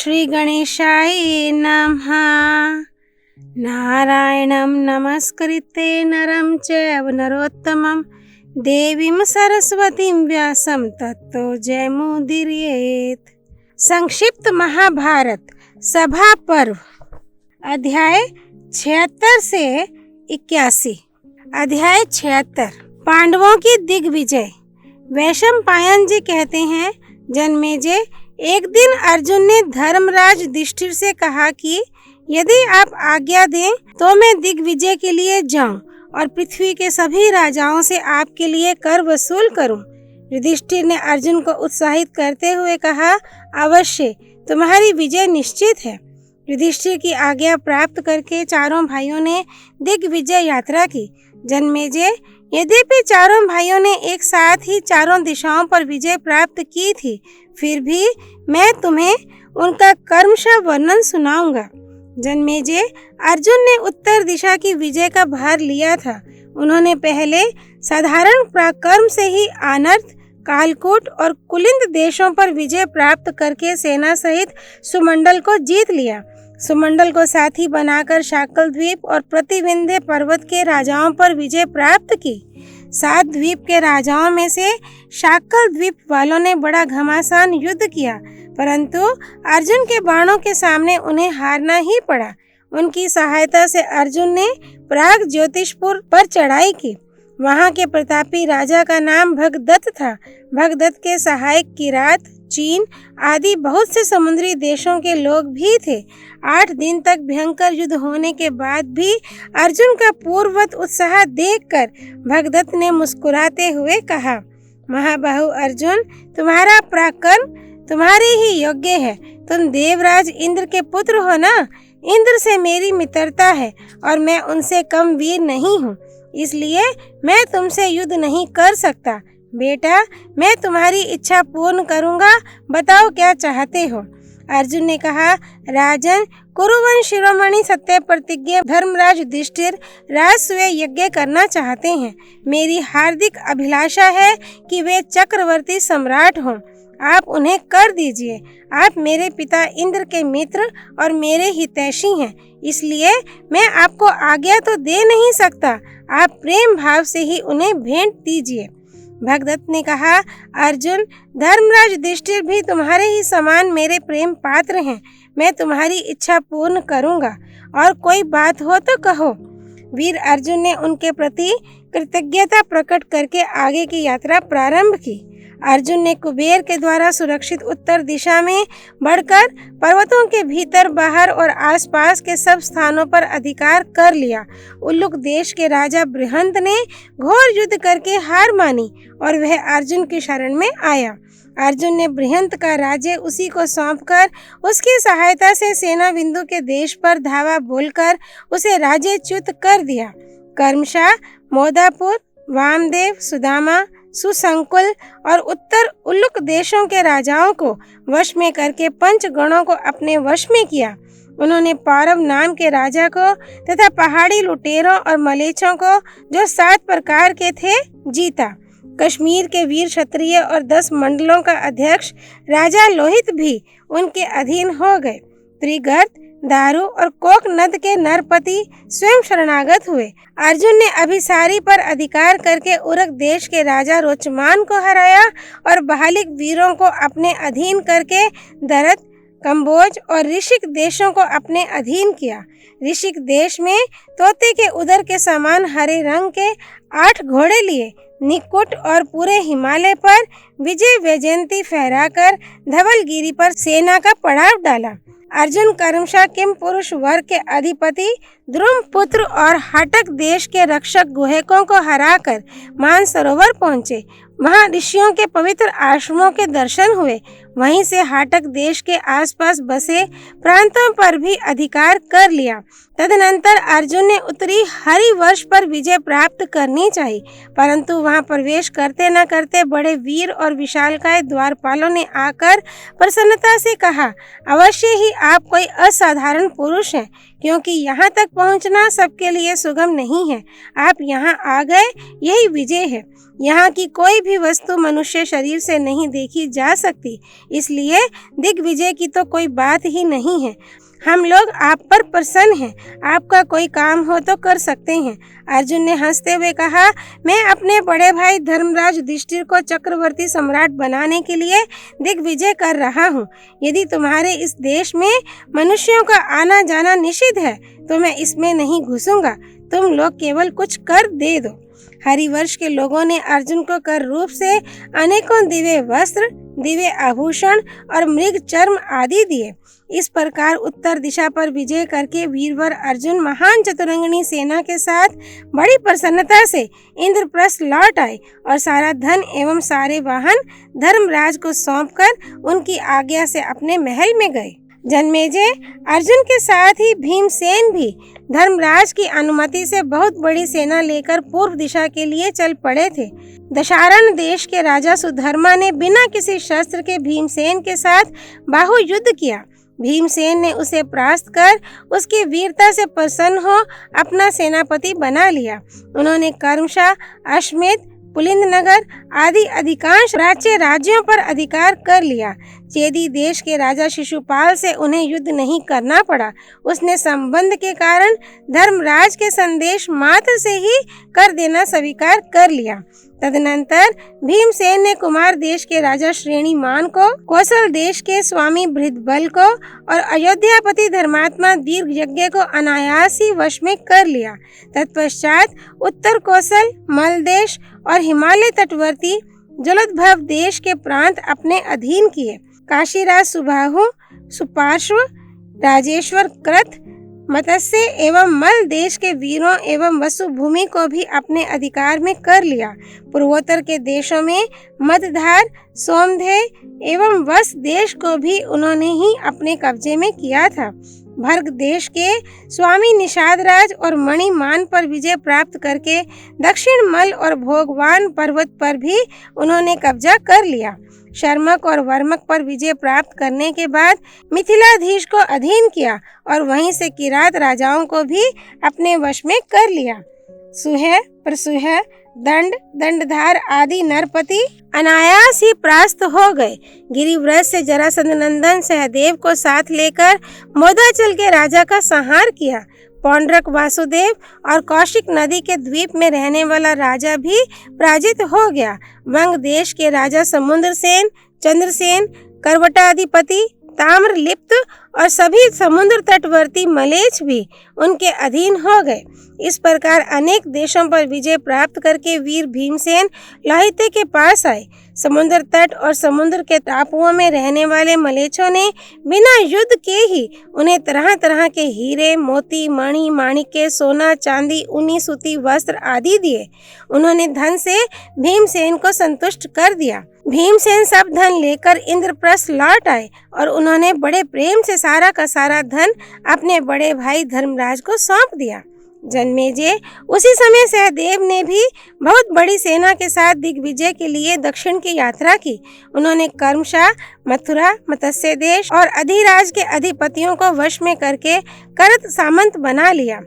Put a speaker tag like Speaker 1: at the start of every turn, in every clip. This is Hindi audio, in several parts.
Speaker 1: श्री गणेशाय नमः। नारायणं नमस्कृत्य नरं चैव नरोत्तमं देवीं सरस्वतीं व्यासं ततो जयमुदीरयेत्। संक्षिप्त महाभारत सभा पर्व अध्याय 76 से 81। अध्याय 76 पांडवों की दिग्विजय। वैशंपायन जी कहते हैं, जन्मेजय, एक दिन अर्जुन ने धर्मराज युधिष्ठिर से कहा कि यदि आप आज्ञा दें तो मैं दिग्विजय के लिए जाऊं और पृथ्वी के सभी राजाओं से आपके लिए कर वसूल करूं। युधिष्ठिर ने अर्जुन को उत्साहित करते हुए कहा, अवश्य, तुम्हारी विजय निश्चित है। युधिष्ठिर की आज्ञा प्राप्त करके चारों भाइयों ने दिग्विजय यात्रा की। जन्मेजय, यद्यपि चारों भाइयों ने एक साथ ही चारों दिशाओं पर विजय प्राप्त की थी, फिर भी मैं तुम्हें उनका कर्मशः वर्णन सुनाऊंगा। जन्मेजय, अर्जुन ने उत्तर दिशा की विजय का भार लिया था। उन्होंने पहले साधारण पराक्रम से ही आनर्त, कालकूट और कुलिंद देशों पर विजय प्राप्त करके सेना सहित सुमंडल को जीत लिया। सुमंडल को साथी बनाकर शाकल द्वीप और प्रतिविंध्य पर्वत के राजाओं पर विजय प्राप्त की। 7 द्वीप के राजाओं में से शाकल द्वीप वालों ने बड़ा घमासान युद्ध किया, परंतु अर्जुन के बाणों के सामने उन्हें हारना ही पड़ा। उनकी सहायता से अर्जुन ने प्राग ज्योतिषपुर पर चढ़ाई की। वहां के प्रतापी राजा का नाम भगदत्त था। भगदत्त के सहायक किरात, चीन आदि बहुत से समुद्री देशों के लोग भी थे। 8 दिन तक भयंकर युद्ध होने के बाद भी अर्जुन का पूर्ववत उत्साह देखकर भगदत्त ने मुस्कुराते हुए कहा, महाबाहु अर्जुन, तुम्हारा पराक्रम तुम्हारे ही योग्य है। तुम देवराज इंद्र के पुत्र हो ना। इंद्र से मेरी मित्रता है और मैं उनसे कम वीर नहीं हूँ, इसलिए मैं तुमसे युद्ध नहीं कर सकता। बेटा, मैं तुम्हारी इच्छा पूर्ण करूँगा, बताओ क्या चाहते हो। अर्जुन ने कहा, राजन, कुरुवंश शिरोमणि सत्य प्रतिज्ञा धर्मराज युधिष्ठिर राजसूय यज्ञ करना चाहते हैं। मेरी हार्दिक अभिलाषा है कि वे चक्रवर्ती सम्राट हों। आप उन्हें कर दीजिए। आप मेरे पिता इंद्र के मित्र और मेरे हितैषी हैं, इसलिए मैं आपको आज्ञा तो दे नहीं सकता। आप प्रेम भाव से ही उन्हें भेंट दीजिए। भगदत्त ने कहा, अर्जुन, धर्मराज युधिष्ठिर भी तुम्हारे ही समान मेरे प्रेम पात्र हैं। मैं तुम्हारी इच्छा पूर्ण करूंगा, और कोई बात हो तो कहो। वीर अर्जुन ने उनके प्रति कृतज्ञता प्रकट करके आगे की यात्रा प्रारंभ की। अर्जुन ने कुबेर के द्वारा सुरक्षित उत्तर दिशा में बढ़कर पर्वतों के भीतर, बाहर और आसपास के सब स्थानों पर अधिकार कर लिया। उल्लुक देश के राजा बृहंत ने घोर युद्ध करके हार मानी और वह अर्जुन की शरण में आया। अर्जुन ने बृहंत का राज्य उसी को सौंपकर उसकी सहायता से सेना बिंदु के देश पर धावा बोलकर उसे राज्यच्युत कर दिया। कर्मशा, मोदापुर, वामदेव, सुदामा, सुसंकुल और उत्तर उल्लुक देशों के राजाओं को वश में करके पंचगणों को अपने वश में किया। उन्होंने पौरव नाम के राजा को तथा पहाड़ी लुटेरों और मलेच्छों को, जो 7 प्रकार के थे, जीता। कश्मीर के वीर क्षत्रिय और 10 मंडलों का अध्यक्ष राजा लोहित भी उनके अधीन हो गए। त्रिगर्त, दारू और कोक नद के नरपति स्वयं शरणागत हुए। अर्जुन ने अभिसारी पर अधिकार करके उरक देश के राजा रोचमान को हराया और बहालिक वीरों को अपने अधीन करके दरत, कंबोज और ऋषिक देशों को अपने अधीन किया। ऋषिक देश में तोते के उदर के समान हरे रंग के 8 घोड़े लिए निकुट और पूरे हिमालय पर विजय वैजयंती फहराकर धवलगिरी पर सेना का पड़ाव डाला। अर्जुन कर्मशा किम पुरुष वर्ग के अधिपति द्रुमपुत्र और हाटक देश के रक्षक गुहेकों को हराकर मानसरोवर पहुंचे। वहां ऋषियों के पवित्र आश्रमों के दर्शन हुए। वहीं से हाटक देश के आसपास बसे प्रांतों पर भी अधिकार कर लिया। तदनंतर अर्जुन ने उत्तरी हरिवर्ष पर विजय प्राप्त करनी चाहिए, परंतु वहां प्रवेश करते न करते बड़े वीर और विशालकाय द्वारपालों ने आकर प्रसन्नता से कहा, अवश्य ही आप कोई असाधारण पुरुष हैं, क्योंकि यहाँ तक पहुँचना सबके लिए सुगम नहीं है। आप यहाँ आ गए, यही विजय है। यहाँ की कोई भी वस्तु मनुष्य शरीर से नहीं देखी जा सकती, इसलिए दिग्विजय की तो कोई बात ही नहीं है। हम लोग आप पर प्रसन्न हैं, आपका कोई काम हो तो कर सकते हैं। अर्जुन ने हंसते हुए कहा, मैं अपने बड़े भाई धर्मराज युधिष्ठिर को चक्रवर्ती सम्राट बनाने के लिए दिग्विजय कर रहा हूँ। यदि तुम्हारे इस देश में मनुष्यों का आना जाना निषिद्ध है तो मैं इसमें नहीं घुसूंगा। तुम लोग केवल कुछ कर दे दो। हरिवंश के लोगों ने अर्जुन को कर रूप से अनेकों दिव्य वस्त्र, दिव्य आभूषण और मृग चर्म आदि दिए। इस प्रकार उत्तर दिशा पर विजय करके वीरवर अर्जुन महान चतुरंगिणी सेना के साथ बड़ी प्रसन्नता से इंद्रप्रस्थ लौट आए और सारा धन एवं सारे वाहन धर्मराज को सौंपकर उनकी आज्ञा से अपने महल में गए। जन्मेजय, अर्जुन के साथ ही भीमसेन भी धर्मराज की अनुमति से बहुत बड़ी सेना लेकर पूर्व दिशा के लिए चल पड़े थे। दशारण देश के राजा सुधर्मा ने बिना किसी शस्त्र के भीमसेन के साथ बाहु युद्ध किया। भीमसेन ने उसे परास्त कर उसकी वीरता से प्रसन्न हो अपना सेनापति बना लिया। उन्होंने कर्मशा, अश्वमेध, पुलिंद नगर आदि अधिकांश प्राच्य राज्यों पर अधिकार कर लिया। चेदी देश के राजा शिशुपाल से उन्हें युद्ध नहीं करना पड़ा। उसने संबंध के कारण धर्मराज के संदेश मात्र से ही कर देना स्वीकार कर लिया। तदनंतर भीमसेन ने कुमार देश के राजा श्रेणीमान को, कौशल देश के स्वामी बृहदबल को और अयोध्यापति धर्मात्मा दीर्घयज्ञ को अनायास ही वश में कर लिया। तत्पश्चात उत्तर कौशल, मलदेश और हिमालय तटवर्ती जलोद्भव देश के प्रांत अपने अधीन किए। काशीराज सुबाहु, सुपार्श्व, राजेश्वर कृत, मत्स्य एवं मल देश के वीरों एवं वसु भूमि को भी अपने अधिकार में कर लिया। पूर्वोत्तर के देशों में मदधार, सोमधेय एवं वस देश को भी उन्होंने ही अपने कब्जे में किया था। भर्ग देश के स्वामी निषाद राज और मणिमान पर विजय प्राप्त करके दक्षिण मल और भोगवान पर्वत पर भी उन्होंने कब्जा कर लिया। शर्मक और वर्मक पर विजय प्राप्त करने के बाद मिथिलाधीश को अधीन किया और वहीं से किरात राजाओं को भी अपने वश में कर लिया। सुह, प्रसुह, दंड, दंडधार आदि नरपति अनायास ही परास्त हो गए। गिरिव्रत से जरासंध नंदन सहदेव को साथ लेकर मोदाचल के राजा का संहार किया। पौंड्रक वासुदेव और कौशिक नदी के द्वीप में रहने वाला राजा भी पराजित हो गया। वंग देश के राजा समुद्रसेन, चंद्रसेन, करवटाधिपति, ताम्रलिप्त और सभी समुद्र तटवर्ती मलेच्छ भी उनके अधीन हो गए। इस प्रकार अनेक देशों पर विजय प्राप्त करके वीर भीमसेन लोहिते के पास आए। समुद्र तट और समुद्र के टापुओं में रहने वाले मलेच्छों ने बिना युद्ध के ही उन्हें तरह तरह के हीरे, मोती, मणि, माणिक्य, सोना, चांदी, ऊनी, सूती वस्त्र आदि दिए। उन्होंने धन से भीमसेन को संतुष्ट कर दिया। भीमसेन सब धन लेकर इंद्रप्रस्थ लौट आए और उन्होंने बड़े प्रेम से सारा का सारा धन अपने बड़े भाई धर्मराज को सौंप दिया। जन्मेजय, उसी समय सहदेव ने भी बहुत बड़ी सेना के साथ दिग्विजय के लिए दक्षिण की यात्रा की। उन्होंने कर्मशा, मथुरा, मत्स्य देश और अधिराज के अधिपतियों को वश में करके करत सामंत बना लिया।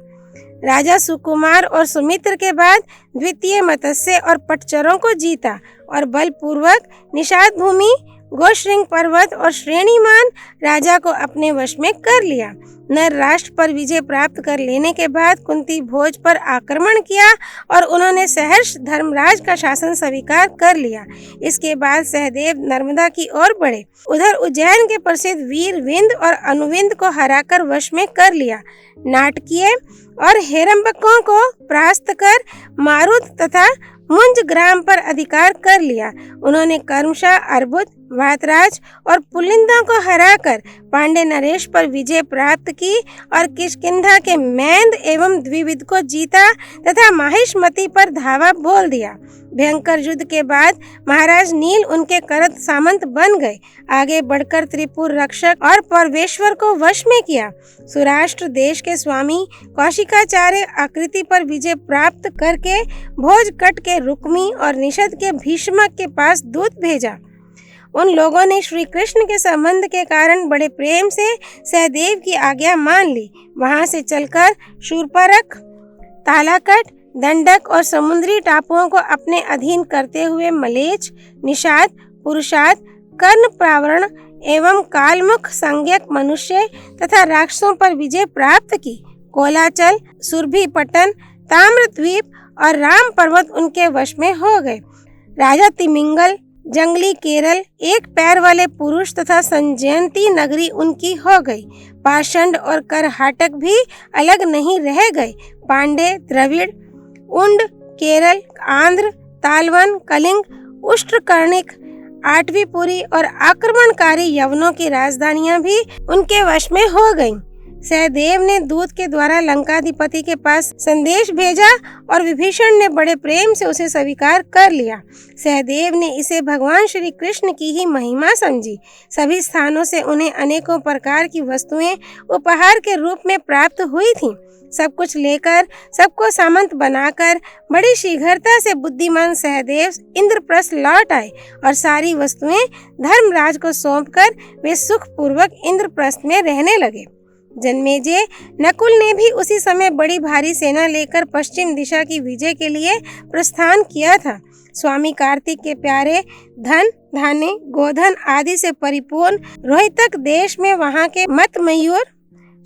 Speaker 1: राजा सुकुमार और सुमित्र के बाद द्वितीय मत्स्य और पटचरों को जीता और बलपूर्वक निषाद भूमि, गोश्रृंग पर्वत और श्रेणीमान राजा को अपने वश में कर लिया। नर राष्ट्र पर विजय प्राप्त कर लेने के बाद कुंती भोज पर आक्रमण किया और उन्होंने सहर्ष धर्मराज का शासन स्वीकार कर लिया। इसके बाद सहदेव नर्मदा की ओर बढ़े। उधर उज्जैन के प्रसिद्ध वीर विंद और अनुविंद को हराकर वश में कर लिया। नाटकीय और हेरंबकों को परास्त कर मारुत तथा मुंज ग्राम पर अधिकार कर लिया। उन्होंने कर्मशा, अर्बुद, वातराज और पुलिंदा को हराकर पांडे नरेश पर विजय प्राप्त की और किष्किंधा के मैंद एवं द्विविद को जीता तथा माहिष्मति पर धावा बोल दिया। भयंकर युद्ध के बाद महाराज नील उनके करत सामंत बन गए। आगे बढ़कर त्रिपुर रक्षक और परवेश्वर को वश में किया। सुराष्ट्र देश के स्वामी कौशिकाचार्य आकृति पर विजय प्राप्त करके भोज कट के रुक्मी और निषद के भीष्मक के पास दूत भेजा। उन लोगों ने श्री कृष्ण के संबंध के कारण बड़े प्रेम से सहदेव की आज्ञा मान ली। वहां से चलकर शूर्पणख, तालाकट, दंडक और समुद्री टापुओं को अपने अधीन करते हुए मलेच्छ, निषाद, पुरुषाद, कर्ण प्रावरण एवं कालमुख संज्ञक मनुष्य तथा राक्षसों पर विजय प्राप्त की। कोलाचल, सुरभि पट्टन, ताम्रद्वीप और राम पर्वत उनके वश में हो गए। राजा तिमिंगल, जंगली केरल, एक पैर वाले पुरुष तथा संजयंती नगरी उनकी हो गई। पाषंड और करहाटक भी अलग नहीं रह गए। पांडे, द्रविड़, उंड, केरल, आंध्र, तालवन, कलिंग, उष्ट्रकर्णिक, आठवीपुरी और आक्रमणकारी यवनों की राजधानियां भी उनके वश में हो गईं। सहदेव ने दूत के द्वारा लंकाधिपति के पास संदेश भेजा और विभीषण ने बड़े प्रेम से उसे स्वीकार कर लिया। सहदेव ने इसे भगवान श्री कृष्ण की ही महिमा समझी। सभी स्थानों से उन्हें अनेकों प्रकार की वस्तुएं उपहार के रूप में प्राप्त हुई थीं। सब कुछ लेकर, सबको सामंत बनाकर बड़ी शीघ्रता से बुद्धिमान सहदेव इंद्रप्रस्थ लौट आए और सारी वस्तुएं धर्मराज को सौंपकर वे सुखपूर्वक इंद्रप्रस्थ में रहने लगे। जन्मेजय, नकुल ने भी उसी समय बड़ी भारी सेना लेकर पश्चिम दिशा की विजय के लिए प्रस्थान किया था। स्वामी कार्तिक के प्यारे धन, धान्य, गोधन आदि से परिपूर्ण रोहितक देश में वहां के मतमयूर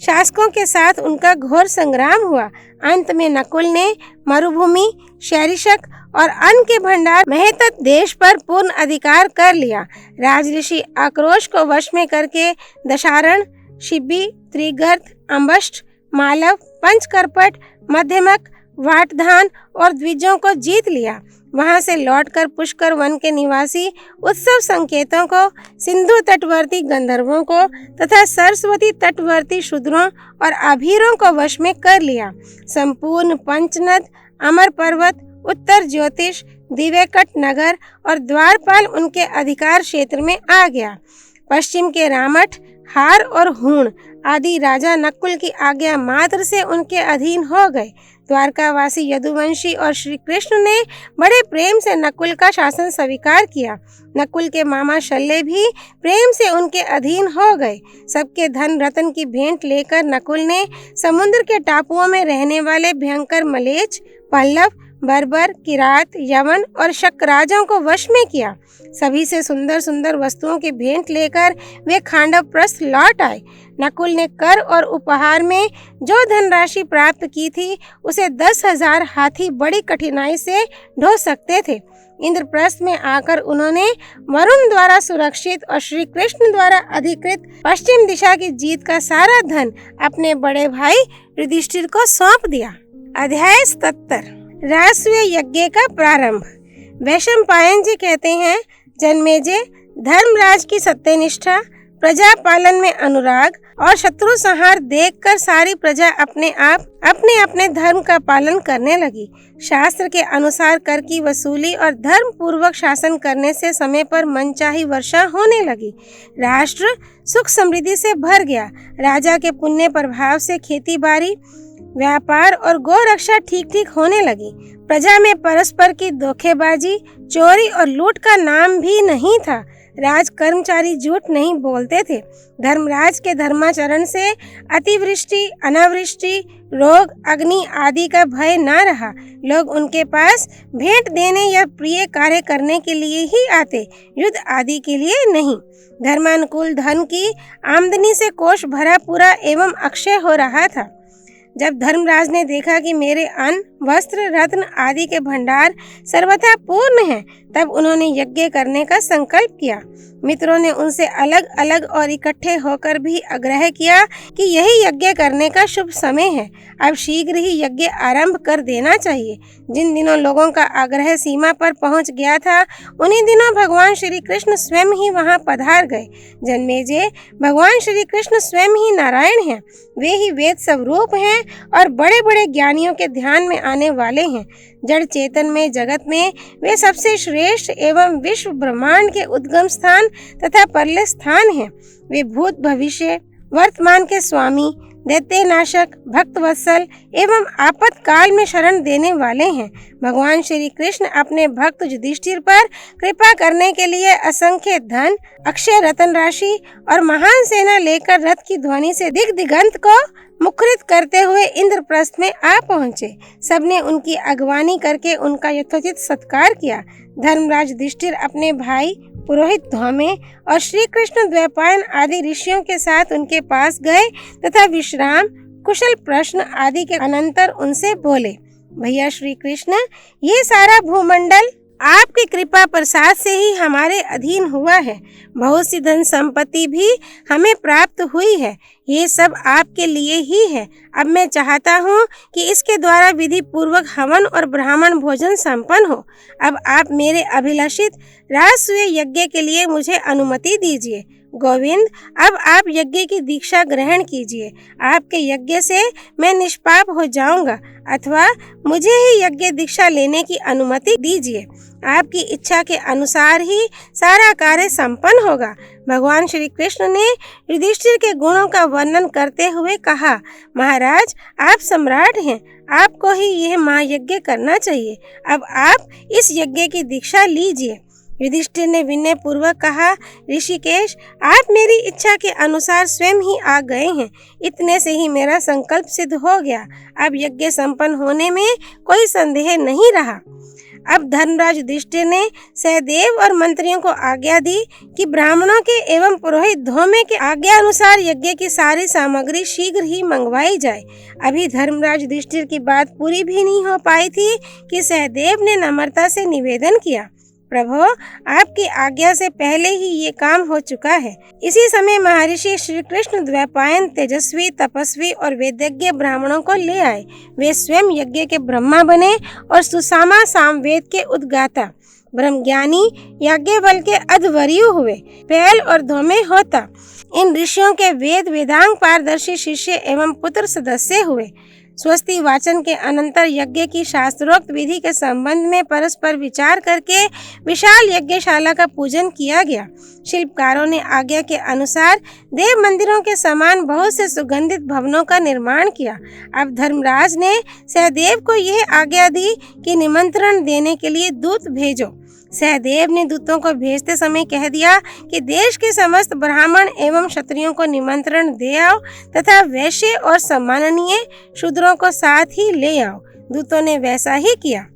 Speaker 1: शासकों के साथ उनका घोर संग्राम हुआ। अंत में नकुल ने मरुभूमि, शैरिशक और अन्न के भंडार महेतत देश पर पूर्ण अधिकार कर लिया। राजऋषि आक्रोश को वश में करके दशारण, शिबी, त्रिगर्त, अम्बष्ट, मालव, पंचकरपट, मध्यमक, वाटधान और द्विजों को जीत लिया। वहां से लौटकर पुष्कर वन के निवासी उत्सव संकेतों को, सिंधु तटवर्ती गंधर्वों को तथा सरस्वती तटवर्ती शूद्रों और आभीरों को वश में कर लिया। संपूर्ण पंचनद, अमर पर्वत, उत्तर ज्योतिष, दिव्यकट नगर और द्वारपाल उनके अधिकार क्षेत्र में आ गया। पश्चिम के रामठ, हार और हूण आदि राजा नकुल की आज्ञा मात्र से उनके अधीन हो गए। द्वारकावासी यदुवंशी और श्री कृष्ण ने बड़े प्रेम से नकुल का शासन स्वीकार किया। नकुल के मामा शल्य भी प्रेम से उनके अधीन हो गए। सबके धन रत्न की भेंट लेकर नकुल ने समुद्र के टापुओं में रहने वाले भयंकर मलेच्छ, पल्लव, बर्बर, किरात, यवन और शक राजाओं को वश में किया। सभी से सुंदर सुंदर वस्तुओं की भेंट लेकर वे खांडवप्रस्थ लौट आए। नकुल ने कर और उपहार में जो धनराशि प्राप्त की थी उसे 10,000 हाथी बड़ी कठिनाई से ढो सकते थे। इंद्रप्रस्थ में आकर उन्होंने वरुण द्वारा सुरक्षित और श्री कृष्ण द्वारा अधिकृत पश्चिम दिशा की जीत का सारा धन अपने बड़े भाई युधिष्ठिर को सौंप दिया। अध्याय 77 राजसूय यज्ञ का प्रारंभ। वैशंपायन जी कहते हैं, जन्मेजय, धर्मराज की सत्यनिष्ठा, प्रजा पालन में अनुराग और शत्रु संहार देखकर सारी प्रजा अपने अपने धर्म का पालन करने लगी। शास्त्र के अनुसार कर की वसूली और धर्म पूर्वक शासन करने से समय पर मनचाही वर्षा होने लगी। राष्ट्र सुख समृद्धि से भर गया। राजा के पुण्य प्रभाव से खेती बाड़ी, व्यापार और गौ रक्षा ठीक ठीक होने लगी। प्रजा में परस्पर की धोखेबाजी, चोरी और लूट का नाम भी नहीं था। राज कर्मचारी झूठ नहीं बोलते थे। धर्मराज के धर्माचरण से अतिवृष्टि, अनावृष्टि, रोग, अग्नि आदि का भय न रहा। लोग उनके पास भेंट देने या प्रिय कार्य करने के लिए ही आते, युद्ध आदि के लिए नहीं। धर्मानुकूल धन की आमदनी से कोष भरा पूरा एवं अक्षय हो रहा था। जब धर्मराज ने देखा कि मेरे अन्न, वस्त्र, रत्न आदि के भंडार सर्वथा पूर्ण हैं, तब उन्होंने यज्ञ करने का संकल्प किया। मित्रों ने उनसे अलग अलग और इकट्ठे होकर भी आग्रह किया कि यही यज्ञ करने का शुभ समय है, अब शीघ्र ही यज्ञ आरंभ कर देना चाहिए। जिन दिनों लोगों का आग्रह सीमा पर पहुंच गया था, उन्हीं दिनों भगवान श्री कृष्ण स्वयं ही वहां पधार गए। जन्मेजय, भगवान श्री कृष्ण स्वयं ही नारायण हैं। वे ही वेद स्वरूप हैं और बड़े बड़े ज्ञानियों के ध्यान में आने वाले हैं। जड़ चेतन में जगत में वे सबसे श्रेष्ठ एवं विश्व ब्रह्मांड के उद्गम स्थान तथा परले स्थान हैं। वे भूत, भविष्य, वर्तमान के स्वामी, दैत्य नाशक, भक्त वत्सल एवं आपातकाल में शरण देने वाले हैं। भगवान श्री कृष्ण अपने भक्त युधिष्ठिर पर कृपा करने के लिए असंख्य धन, अक्षय रतन राशि और महान सेना लेकर रथ की ध्वनि से दिग्दिगंत को मुखरित करते हुए इंद्रप्रस्थ में आ पहुँचे। सबने उनकी अगवानी करके उनका यथोचित सत्कार किया। धर्मराज युधिष्ठिर अपने भाई, पुरोहित धौम्य और श्री कृष्ण द्वैपायन आदि ऋषियों के साथ उनके पास गए तथा विश्राम, कुशल प्रश्न आदि के अनंतर उनसे बोले, भैया श्री कृष्ण, ये सारा भूमंडल आपकी कृपा प्रसाद से ही हमारे अधीन हुआ है। बहुत सी धन संपत्ति भी हमें प्राप्त हुई है। ये सब आपके लिए ही है। अब मैं चाहता हूँ कि इसके द्वारा विधि पूर्वक हवन और ब्राह्मण भोजन संपन्न हो। अब आप मेरे अभिलाषित राजसूय यज्ञ के लिए मुझे अनुमति दीजिए। गोविंद, अब आप यज्ञ की दीक्षा ग्रहण कीजिए। आपके यज्ञ से मैं निष्पाप हो जाऊंगा, अथवा मुझे ही यज्ञ दीक्षा लेने की अनुमति दीजिए। आपकी इच्छा के अनुसार ही सारा कार्य संपन्न होगा। भगवान श्री कृष्ण ने युधिष्ठिर के गुणों का वर्णन करते हुए कहा, महाराज, आप सम्राट हैं, आपको ही यह महायज्ञ करना चाहिए। अब आप इस यज्ञ की दीक्षा लीजिए। युधिष्ठिर ने विनय पूर्वक कहा, ऋषिकेश, आप मेरी इच्छा के अनुसार स्वयं ही आ गए हैं। इतने से ही मेरा संकल्प सिद्ध हो गया। अब यज्ञ संपन्न होने में कोई संदेह नहीं रहा। अब धर्मराज युधिष्ठिर ने सहदेव और मंत्रियों को आज्ञा दी कि ब्राह्मणों के एवं पुरोहित धौम्य के आज्ञा अनुसार यज्ञ की सारी सामग्री शीघ्र ही मंगवाई जाए। अभी धर्मराज युधिष्ठिर की बात पूरी भी नहीं हो पाई थी कि सहदेव ने नम्रता से निवेदन किया, प्रभु, आपकी आज्ञा से पहले ही ये काम हो चुका है। इसी समय महर्षि श्री कृष्ण द्वैपायन तेजस्वी, तपस्वी और वेदज्ञ ब्राह्मणों को ले आए। वे स्वयं यज्ञ के ब्रह्मा बने और सुसामा सामवेद के उद्गाता, ब्रह्मज्ञानी याज्ञवल्क्य के अध्वर्यु हुए। पैल और धौम्य होता इन ऋषियों के वेद वेदांग पारदर्शी शिष्य एवं पुत्र सदस्य हुए। स्वस्ति वाचन के अनंतर यज्ञ की शास्त्रोक्त विधि के संबंध में परस्पर विचार करके विशाल यज्ञशाला का पूजन किया गया। शिल्पकारों ने आज्ञा के अनुसार देव मंदिरों के समान बहुत से सुगंधित भवनों का निर्माण किया। अब धर्मराज ने सहदेव को यह आज्ञा दी कि निमंत्रण देने के लिए दूत भेजो। सहदेव ने दूतों को भेजते समय कह दिया कि देश के समस्त ब्राह्मण एवं क्षत्रियों को निमंत्रण दे आओ तथा वैश्य और सम्माननीय शूद्रों को साथ ही ले आओ। दूतों ने वैसा ही किया।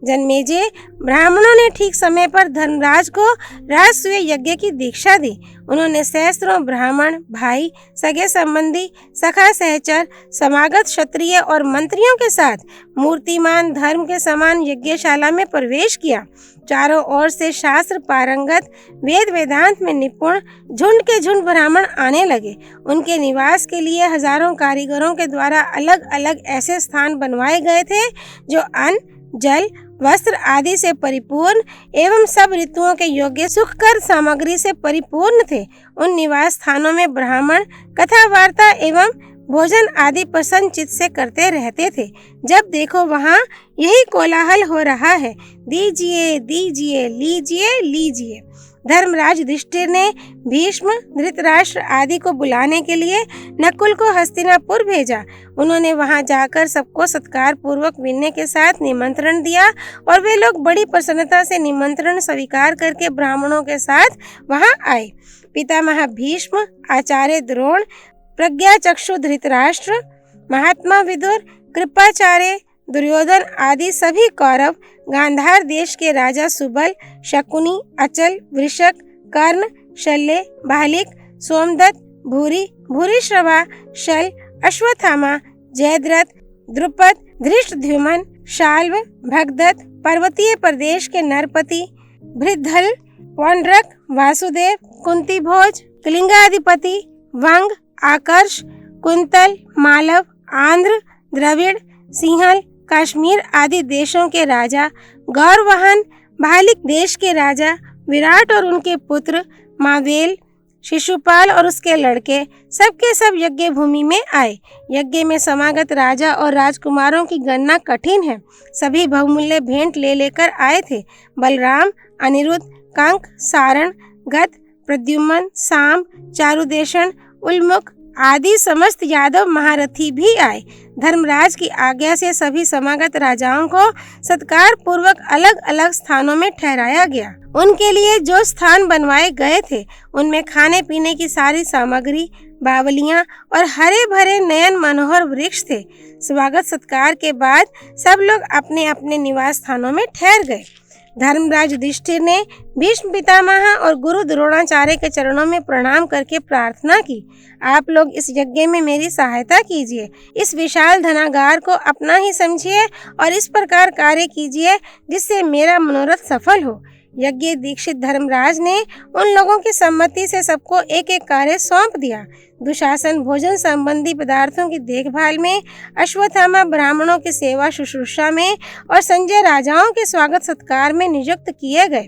Speaker 1: जन्मेजय ब्राह्मणों ने ठीक समय पर धर्मराज को राजसूय यज्ञ की दीक्षा दी। उन्होंने सहस्त्रों ब्राह्मण, भाई, सगे संबंधी, सखा सहचर, समागत क्षत्रिय और मंत्रियों के साथ मूर्तिमान धर्म के समान यज्ञशाला में प्रवेश किया। चारों ओर से शास्त्र पारंगत, वेद वेदांत में निपुण झुंड के झुंड ब्राह्मण आने लगे। उनके निवास के लिए हजारों कारीगरों के द्वारा अलग अलग ऐसे स्थान बनवाए गए थे जो अन्न, जल, वस्त्र आदि से परिपूर्ण एवं सब ऋतुओं के योग्य सुखकर सामग्री से परिपूर्ण थे। उन निवास स्थानों में ब्राह्मण कथा वार्ता एवं भोजन आदि प्रसन्न चित्त से करते रहते थे। जब देखो वहाँ यही कोलाहल हो रहा है, दीजिए दीजिए, लीजिए लीजिए। धर्मराज युधिष्ठिर ने भीष्म, धृतराष्ट्र आदि को बुलाने के लिए नकुल को हस्तिनापुर भेजा। उन्होंने वहां जाकर सबको सत्कार पूर्वक विनय के साथ निमंत्रण दिया और वे लोग बड़ी प्रसन्नता से निमंत्रण स्वीकार करके ब्राह्मणों के साथ वहां आए। पितामह भीष्म, आचार्य द्रोण, प्रज्ञाचक्षु धृतराष्ट्र, महात्मा विदुर, कृपाचार्य, दुर्योधन आदि सभी कौरव, गांधार देश के राजा सुबल, शकुनी, अचल, वृषक, कर्ण, शल्य, बालिक, सोमदत्त, भूरि, भूरिश्रवा, शल, अश्वत्थामा, जयद्रथ, द्रुपद, धृष्टद्युम्न, शाल्व, भगदत्त, पर्वतीय प्रदेश के नरपति, भृद्धल, पौंड्रक, वासुदेव, कुंतीभोज, कलिंगाधिपति, वंग, आकर्ष, कुंतल, मालव, आंध्र, द्रविड़, सिंहल, कश्मीर आदि देशों के राजा, गौरवहन, भालिक देश के राजा, विराट और उनके पुत्र, मावेल, शिशुपाल और उसके लड़के, सबके सब यज्ञ भूमि में आए। यज्ञ में समागत राजा और राजकुमारों की गणना कठिन है। सभी बहुमूल्य भेंट ले लेकर आए थे। बलराम, अनिरुद्ध, कंक, सारण, गद, प्रद्युम्न, साम, चारुदेशन, उल्मुख आदि समस्त यादव महारथी भी आए। धर्मराज की आज्ञा से सभी समागत राजाओं को सत्कार पूर्वक अलग अलग स्थानों में ठहराया गया। उनके लिए जो स्थान बनवाए गए थे उनमें खाने पीने की सारी सामग्री, बावलियां और हरे भरे नयन मनोहर वृक्ष थे। स्वागत सत्कार के बाद सब लोग अपने अपने निवास स्थानों में ठहर गए। धर्मराज युधिष्ठिर ने भीष्म पितामह और गुरु द्रोणाचार्य के चरणों में प्रणाम करके प्रार्थना की, आप लोग इस यज्ञ में मेरी सहायता कीजिए। इस विशाल धनागार को अपना ही समझिए और इस प्रकार कार्य कीजिए जिससे मेरा मनोरथ सफल हो। यज्ञ दीक्षित धर्मराज ने उन लोगों की सम्मति से सबको एक एक कार्य सौंप दिया। दुशासन भोजन संबंधी पदार्थों की देखभाल में, अश्वत्थामा ब्राह्मणों की सेवा शुश्रूषा में और संजय राजाओं के स्वागत सत्कार में नियुक्त किए गए।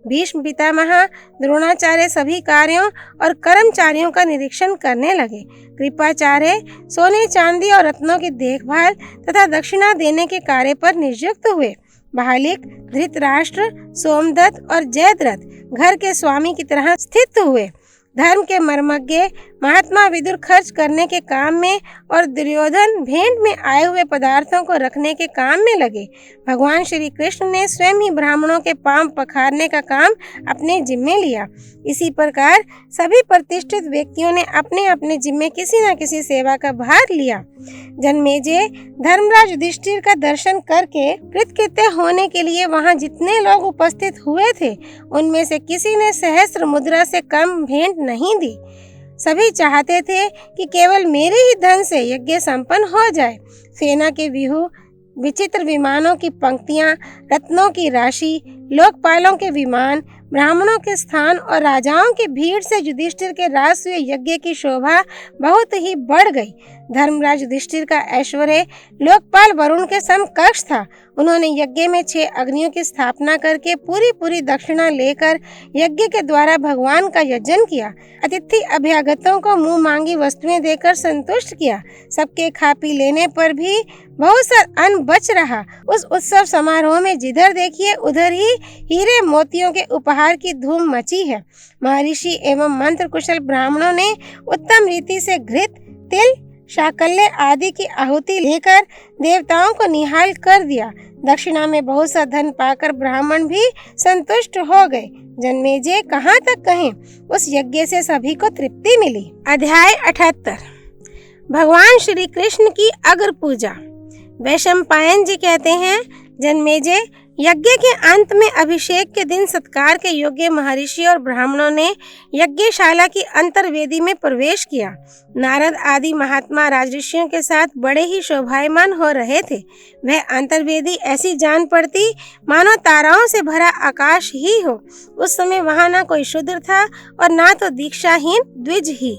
Speaker 1: भीष्म पितामह द्रोणाचार्य सभी कार्यों और कर्मचारियों का निरीक्षण करने लगे। कृपाचार्य सोने चांदी और रत्नों की देखभाल तथा दक्षिणा देने के कार्य पर नियुक्त हुए। बालिक, धृतराष्ट्र, सोमदत्त और जयद्रथ घर के स्वामी की तरह स्थित हुए। धर्म के मर्मज्ञ महात्मा विदुर खर्च करने के काम में और दुर्योधन भेंट में आए हुए पदार्थों को रखने के काम में लगे। भगवान श्री कृष्ण ने स्वयं ही ब्राह्मणों के पांव पखारने का काम अपने जिम्मे लिया। इसी प्रकार सभी प्रतिष्ठित व्यक्तियों ने अपने अपने जिम्मे किसी न किसी सेवा का भार लिया। जन्मेजय धर्मराज युधिष्ठिर का दर्शन करके कृतकृत्य होने के लिए वहां जितने लोग उपस्थित हुए थे उनमें से किसी ने सहस्त्र मुद्रा से कम भेंट नहीं दी। सभी चाहते थे कि केवल मेरे ही धन से यज्ञ संपन्न हो जाए। सेना के व्यूह, विचित्र विमानों की पंक्तियां, रत्नों की राशि, लोकपालों के विमान, ब्राह्मणों के स्थान और राजाओं की भीड़ से युधिष्ठिर के राजसूय यज्ञ की शोभा बहुत ही बढ़ गई। धर्मराज युधिष्ठिर का ऐश्वर्य लोकपाल वरुण के समकक्ष था। उन्होंने यज्ञ में 6 अग्नियों की स्थापना करके पूरी दक्षिणा लेकर यज्ञ के द्वारा भगवान का यजन किया। अतिथि अभ्यागतों को मुंह मांगी वस्तुएं देकर संतुष्ट किया। सबके खा पी लेने पर भी बहुत सा अन्न बच रहा। उस उत्सव समारोह में जिधर देखिए उधर ही हीरे मोतियों के उपहार की धूम मची है। महर्षि एवं मंत्र कुशल ब्राह्मणों ने उत्तम रीति से घृत, तिल, शाकल्य आदि की आहुति लेकर देवताओं को निहाल कर दिया। दक्षिणा में बहुत सा धन पाकर ब्राह्मण भी संतुष्ट हो गए। जन्मेजय कहाँ तक कहें, उस यज्ञ से सभी को तृप्ति मिली। अध्याय 78 भगवान श्री कृष्ण की अग्र पूजा। वैशंपायन जी कहते हैं, जन्मेजय यज्ञ के अंत में अभिषेक के दिन सत्कार के योग्य महर्षि और ब्राह्मणों ने यज्ञशाला की अंतर्वेदी में प्रवेश किया। नारद आदि महात्मा राजर्षियों के साथ बड़े ही शोभायमान हो रहे थे। वह अंतर्वेदी ऐसी जान पड़ती मानो ताराओं से भरा आकाश ही हो। उस समय वहां न कोई शूद्र था और ना तो दीक्षाहीन द्विज ही।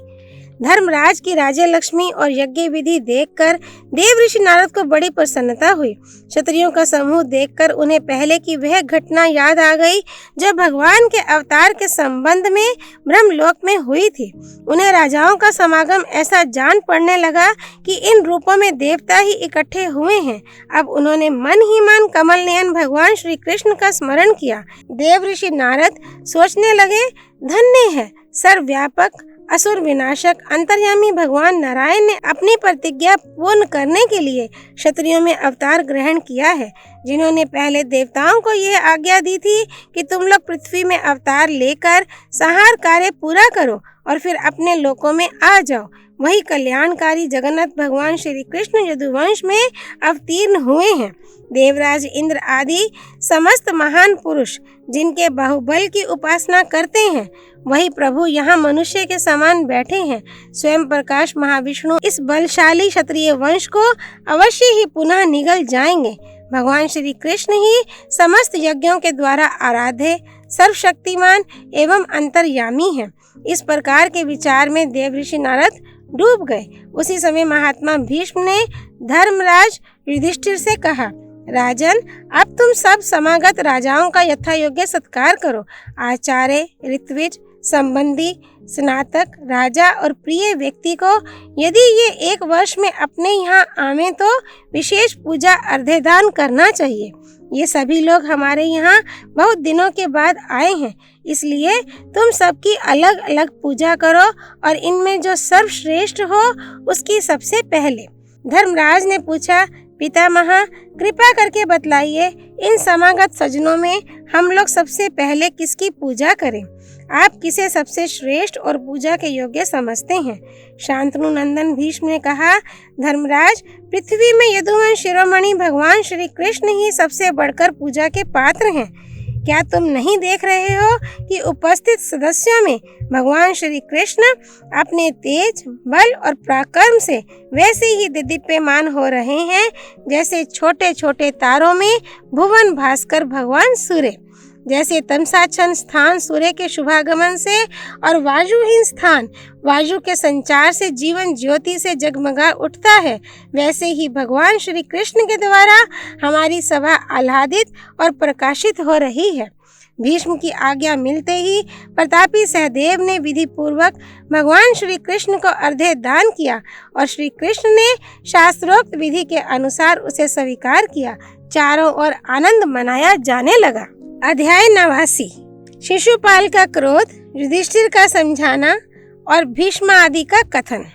Speaker 1: धर्मराज की राज्य लक्ष्मी और यज्ञ विधि देखकर देव ऋषि नारद को बड़ी प्रसन्नता हुई। क्षत्रियों का समूह देखकर उन्हें पहले की वह घटना याद आ गई जो भगवान के अवतार के संबंध में ब्रह्मलोक में हुई थी। उन्हें राजाओं का समागम ऐसा जान पड़ने लगा कि इन रूपों में देवता ही इकट्ठे हुए हैं। अब उन्होंने मन ही मन कमल नयन भगवान श्री कृष्ण का स्मरण किया। देव ऋषि नारद सोचने लगे, धन्य है सर्वव्यापक असुर विनाशक अंतर्यामी भगवान नारायण ने अपनी प्रतिज्ञा पूर्ण करने के लिए क्षत्रियों में अवतार ग्रहण किया है। जिन्होंने पहले देवताओं को यह आज्ञा दी थी कि तुम लोग पृथ्वी में अवतार लेकर संहार कार्य पूरा करो और फिर अपने लोकों में आ जाओ, वही कल्याणकारी जगन्नाथ भगवान श्री कृष्ण यदुवंश में अवतीर्ण हुए हैं। देवराज इंद्र आदि समस्त महान पुरुष जिनके बाहुबल की उपासना करते हैं, वही प्रभु यहाँ मनुष्य के समान बैठे हैं। स्वयं प्रकाश महाविष्णु इस बलशाली क्षत्रिय वंश को अवश्य ही पुनः निगल जाएंगे। भगवान श्री कृष्ण ही समस्त यज्ञों के द्वारा आराध्य, सर्वशक्तिमान एवं अंतर्यामी हैं। इस प्रकार के विचार में देव ऋषि नारद डूब गए। उसी समय महात्मा भीष्म ने धर्मराज युधिष्ठिर से कहा, राजन, अब तुम सब समागत राजाओं का यथा योग्य सत्कार करो। आचार्य, ऋत्विज, संबंधी, स्नातक, राजा और प्रिय व्यक्ति को यदि ये 1 वर्ष में अपने यहाँ आवे तो विशेष पूजा अर्घ्यदान करना चाहिए। ये सभी लोग हमारे यहाँ बहुत दिनों के बाद आए हैं, इसलिए तुम सबकी अलग अलग पूजा करो और इनमें जो सर्वश्रेष्ठ हो उसकी सबसे पहले। धर्मराज ने पूछा, पितामह कृपा करके बतलाइए, इन समागत सज्जनों में हम लोग सबसे पहले किसकी पूजा करें? आप किसे सबसे श्रेष्ठ और पूजा के योग्य समझते हैं? शांतनु नंदन भीष्म ने कहा, धर्मराज, पृथ्वी में यदुवंश शिरोमणि भगवान श्री कृष्ण ही सबसे बढ़कर पूजा के पात्र हैं। क्या तुम नहीं देख रहे हो कि उपस्थित सदस्यों में भगवान श्री कृष्ण अपने तेज, बल और पराक्रम से वैसे ही दीप्यमान हो रहे हैं जैसे छोटे छोटे तारों में भुवन भास्कर भगवान सूर्य। जैसे तमसाच्छन्न स्थान सूर्य के शुभागमन से और वायुहीन स्थान वायु के संचार से जीवन ज्योति से जगमगा उठता है, वैसे ही भगवान श्री कृष्ण के द्वारा हमारी सभा आह्लादित और प्रकाशित हो रही है। भीष्म की आज्ञा मिलते ही प्रतापी सहदेव ने विधि पूर्वक भगवान श्री कृष्ण को अर्घ्य दान किया और श्री कृष्ण ने शास्त्रोक्त विधि के अनुसार उसे स्वीकार किया। चारों ओर आनंद मनाया जाने लगा। अध्याय 89। शिशुपाल का क्रोध, युधिष्ठिर का समझाना और भीष्म आदि का कथन।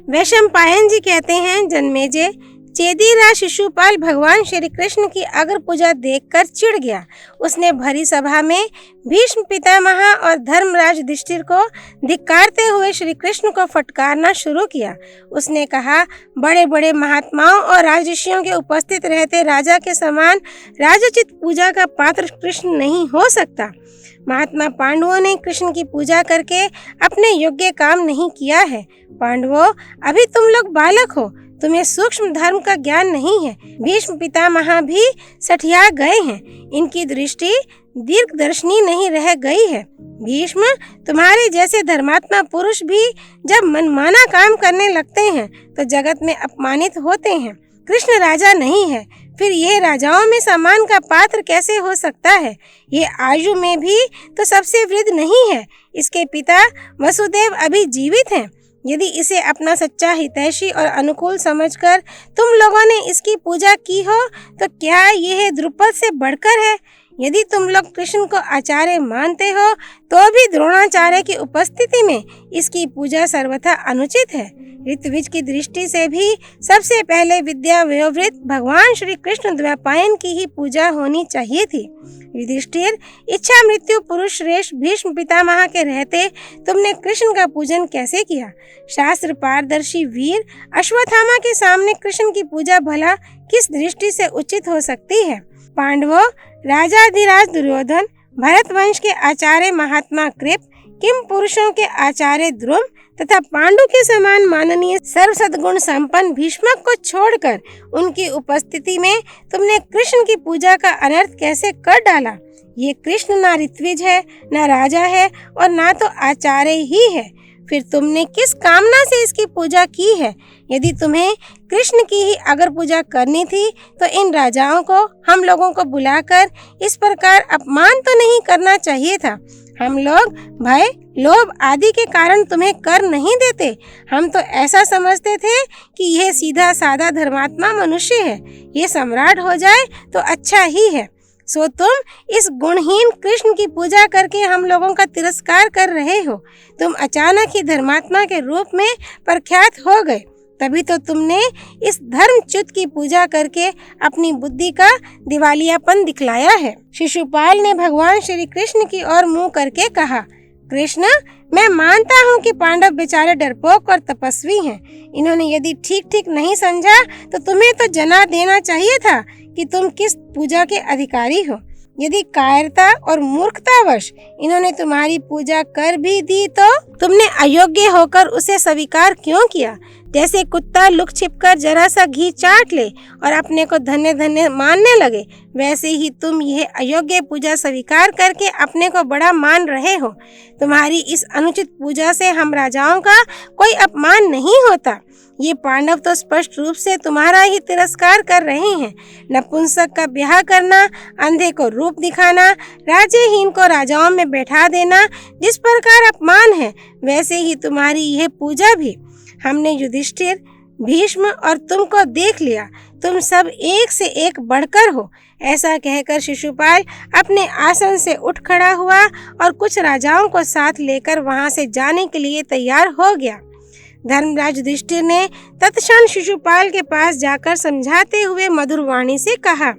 Speaker 1: वैशंपायन जी कहते हैं, जन्मेजय, चेदीराज शिशुपाल भगवान श्री कृष्ण की अग्र पूजा देखकर चिढ़ गया। उसने भरी सभा में भीष्म पितामह और धर्मराज युधिष्ठिर को धिक्कारते हुए श्री कृष्ण को फटकारना शुरू किया। उसने कहा, बड़े बड़े महात्माओं और राजर्षियों के उपस्थित रहते राजा के समान राजोचित पूजा का पात्र कृष्ण नहीं हो सकता। महात्मा पांडवों ने कृष्ण की पूजा करके अपने योग्य काम नहीं किया है। पांडवों, अभी तुम लोग बालक हो, तुम्हें सूक्ष्म धर्म का ज्ञान नहीं है। भीष्म पितामह भी सठिया गए हैं, इनकी दृष्टि दीर्घदर्शनी नहीं रह गई है। भीष्म, तुम्हारे जैसे धर्मात्मा पुरुष भी जब मनमाना काम करने लगते हैं तो जगत में अपमानित होते हैं। कृष्ण राजा नहीं है, फिर यह राजाओं में सम्मान का पात्र कैसे हो सकता है? ये आयु में भी तो सबसे वृद्ध नहीं है। इसके पिता वसुदेव अभी जीवित हैं। यदि इसे अपना सच्चा हितैषी और अनुकूल समझकर तुम लोगों ने इसकी पूजा की हो तो क्या यह द्रुपद से बढ़कर है? यदि तुम लोग कृष्ण को आचार्य मानते हो तो भी द्रोणाचार्य की उपस्थिति में इसकी पूजा सर्वथा अनुचित है। ऋत्विज की दृष्टि से भी सबसे पहले विद्या वयोवृत भगवान श्री कृष्ण द्वैपायन की ही पूजा होनी चाहिए थी। युधिष्ठिर, इच्छा मृत्यु पुरुष श्रेष्ठ भीष्म पितामह के रहते तुमने कृष्ण का पूजन कैसे किया? शास्त्र पारदर्शी वीर अश्वत्थामा के सामने कृष्ण की पूजा भला किस दृष्टि से उचित हो सकती है? पांडवों, राजाधिराज दुर्योधन, भरत वंश के आचार्य महात्मा कृप, किम पुरुषों के आचार्य द्रुम तथा पांडु के समान माननीय सर्व सद्गुण संपन्न भीष्मक को छोड़कर उनकी उपस्थिति में तुमने कृष्ण की पूजा का अनर्थ कैसे कर डाला? ये कृष्ण ना ऋत्विज है, ना राजा है और ना तो आचार्य ही है। फिर तुमने किस कामना से इसकी पूजा की है? यदि तुम्हें कृष्ण की ही अगर पूजा करनी थी तो इन राजाओं को, हम लोगों को बुलाकर इस प्रकार अपमान तो नहीं करना चाहिए था। हम लोग भय, लोभ आदि के कारण तुम्हें कर नहीं देते। हम तो ऐसा समझते थे कि यह सीधा साधा धर्मात्मा मनुष्य है, ये सम्राट हो जाए तो अच्छा ही है। सो तुम इस गुणहीन कृष्ण की पूजा करके हम लोगों का तिरस्कार कर रहे हो। तुम अचानक ही धर्मात्मा के रूप में प्रख्यात हो गए, तभी तो तुमने इस धर्मच्युत की पूजा करके अपनी बुद्धि का दिवालियापन दिखलाया है। शिशुपाल ने भगवान श्री कृष्ण की ओर मुंह करके कहा, कृष्ण, मैं मानता हूँ कि पांडव बेचारे डरपोक और तपस्वी हैं। इन्होंने यदि ठीक ठीक नहीं समझा तो तुम्हें तो जना देना चाहिए था कि तुम किस पूजा के अधिकारी हो। यदि कायरता और मूर्खतावश इन्होंने तुम्हारी पूजा कर भी दी तो तुमने अयोग्य होकर उसे स्वीकार क्यों किया? जैसे कुत्ता लुक छिपकर जरा सा घी चाट ले और अपने को धन्य धन्य मानने लगे, वैसे ही तुम यह अयोग्य पूजा स्वीकार करके अपने को बड़ा मान रहे हो। तुम्हारी इस अनुचित पूजा से हम राजाओं का कोई अपमान नहीं होता। ये पांडव तो स्पष्ट रूप से तुम्हारा ही तिरस्कार कर रहे हैं। नपुंसक का ब्याह करना, अंधे को रूप दिखाना, राज्यहीन को राजाओं में बैठा देना जिस प्रकार अपमान है, वैसे ही तुम्हारी यह पूजा भी। हमने युधिष्ठिर, भीष्म और तुमको देख लिया, तुम सब एक से एक बढ़कर हो। ऐसा कहकर शिशुपाल अपने आसन से उठ खड़ा हुआ और कुछ राजाओं को साथ लेकर वहां से जाने के लिए तैयार हो गया। धर्मराज युधिष्ठिर ने तत्क्षण शिशुपाल के पास जाकर समझाते हुए मधुर वाणी से कहा,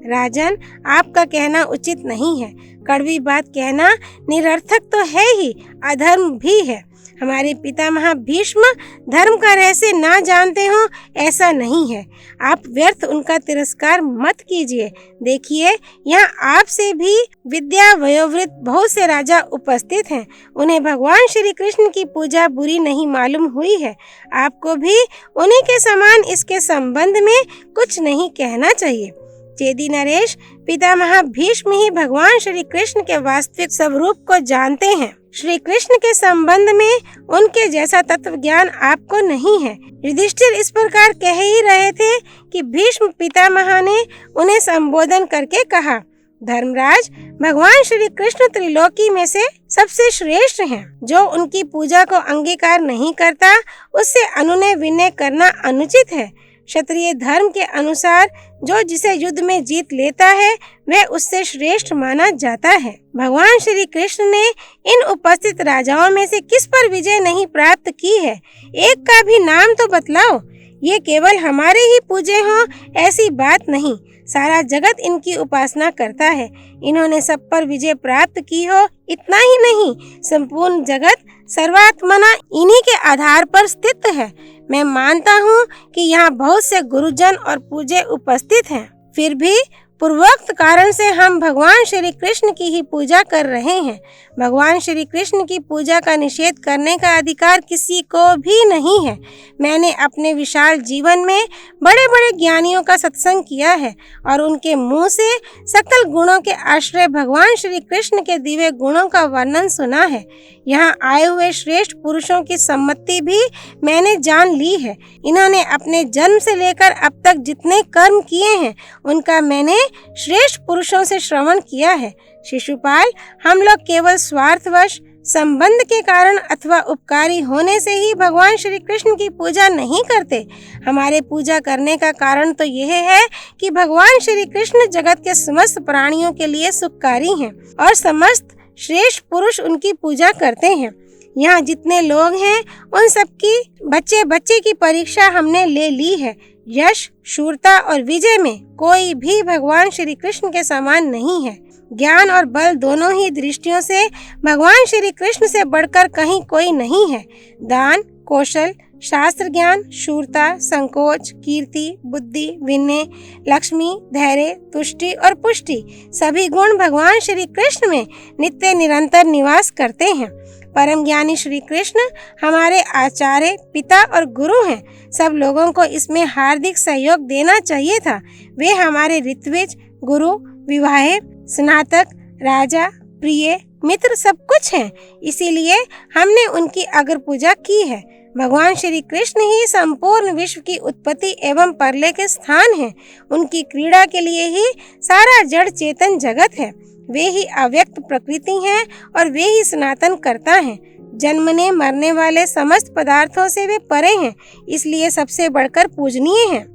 Speaker 1: राजन, आपका कहना उचित नहीं है। कड़वी बात कहना निरर्थक तो है ही, अधर्म भी है। हमारे पितामह भीष्म धर्म का रहस्य ना जानते हो, ऐसा नहीं है। आप व्यर्थ उनका तिरस्कार मत कीजिए। देखिए, यहाँ आपसे भी विद्या वयोवृद्ध बहुत से राजा उपस्थित हैं। उन्हें भगवान श्री कृष्ण की पूजा बुरी नहीं मालूम हुई है। आपको भी उन्हीं के समान इसके संबंध में कुछ नहीं कहना चाहिए। चेदी नरेश, पितामह भीष्म ही भगवान श्री कृष्ण के वास्तविक स्वरूप को जानते हैं। श्री कृष्ण के संबंध में उनके जैसा तत्व ज्ञान आपको नहीं है। युधिष्ठिर इस प्रकार कह ही रहे थे कि भीष्म पितामह ने उन्हें संबोधन करके कहा, धर्मराज, भगवान श्री कृष्ण त्रिलोकी में से सबसे श्रेष्ठ हैं। जो उनकी पूजा को अंगीकार नहीं करता, उससे अनुनय विनय करना अनुचित है। क्षत्रिय धर्म के अनुसार जो जिसे युद्ध में जीत लेता है, वह उससे श्रेष्ठ माना जाता है। भगवान श्री कृष्ण ने इन उपस्थित राजाओं में से किस पर विजय नहीं प्राप्त की है? एक का भी नाम तो बतलाओ। ये केवल हमारे ही पूजे हों ऐसी बात नहीं, सारा जगत इनकी उपासना करता है। इन्होंने सब पर विजय प्राप्त की हो, इतना ही नहीं, संपूर्ण जगत सर्वात्मना इन्हीं के आधार पर स्थित है। मैं मानता हूँ कि यहाँ बहुत से गुरुजन और पूज्य उपस्थित हैं, फिर भी पूर्वोक्त कारण से हम भगवान श्री कृष्ण की ही पूजा कर रहे हैं। भगवान श्री कृष्ण की पूजा का निषेध करने का अधिकार किसी को भी नहीं है। मैंने अपने विशाल जीवन में बड़े बड़े ज्ञानियों का सत्संग किया है और उनके मुंह से सकल गुणों के आश्रय भगवान श्री कृष्ण के दिव्य गुणों का वर्णन सुना है। यहाँ आए हुए श्रेष्ठ पुरुषों की सम्मति भी मैंने जान ली है। इन्होंने अपने जन्म से लेकर अब तक जितने कर्म किए हैं, उनका मैंने श्रेष्ठ पुरुषों से श्रवण किया है। शिशुपाल, हम लोग केवल स्वार्थवश संबंध के कारण अथवा उपकारी होने से ही भगवान श्री कृष्ण की पूजा नहीं करते। हमारे पूजा करने का कारण तो यह है कि भगवान श्री कृष्ण जगत के समस्त प्राणियों के लिए सुखकारी हैं और समस्त श्रेष्ठ पुरुष उनकी पूजा करते हैं। यहाँ जितने लोग हैं, उन सबकी बच्चे बच्चे की परीक्षा हमने ले ली है। यश, शूरता और विजय में कोई भी भगवान श्री कृष्ण के समान नहीं है। ज्ञान और बल दोनों ही दृष्टियों से भगवान श्री कृष्ण से बढ़कर कहीं कोई नहीं है। दान, कौशल, शास्त्र ज्ञान, शूरता, संकोच, कीर्ति, बुद्धि, विनय, लक्ष्मी, धैर्य, तुष्टि और पुष्टि, सभी गुण भगवान श्री कृष्ण में नित्य निरंतर निवास करते हैं। परम ज्ञानी श्री कृष्ण हमारे आचार्य, पिता और गुरु हैं। सब लोगों को इसमें हार्दिक सहयोग देना चाहिए था। वे हमारे ऋत्विज, गुरु, विवाहित, स्नातक, राजा, प्रिय, मित्र सब कुछ हैं। इसीलिए हमने उनकी अग्र पूजा की है। भगवान श्री कृष्ण ही संपूर्ण विश्व की उत्पत्ति एवं परलय के स्थान हैं। उनकी क्रीड़ा के लिए ही सारा जड़ चेतन जगत है। वे ही अव्यक्त प्रकृति हैं और वे ही सनातन करता हैं। जन्मने मरने वाले समस्त पदार्थों से वे परे हैं, इसलिए सबसे बढ़कर पूजनीय हैं।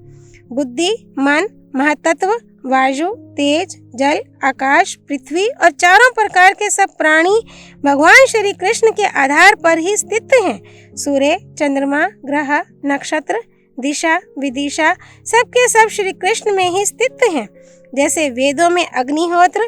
Speaker 1: बुद्धि, मन, महतत्व, वायु, तेज, जल, आकाश, पृथ्वी और चारों प्रकार के सब प्राणी भगवान श्री कृष्ण के आधार पर ही स्थित हैं। सूर्य, चंद्रमा, ग्रह, नक्षत्र, दिशा, विदिशा सबके सब श्री कृष्ण में ही स्थित हैं। जैसे वेदों में अग्निहोत्र,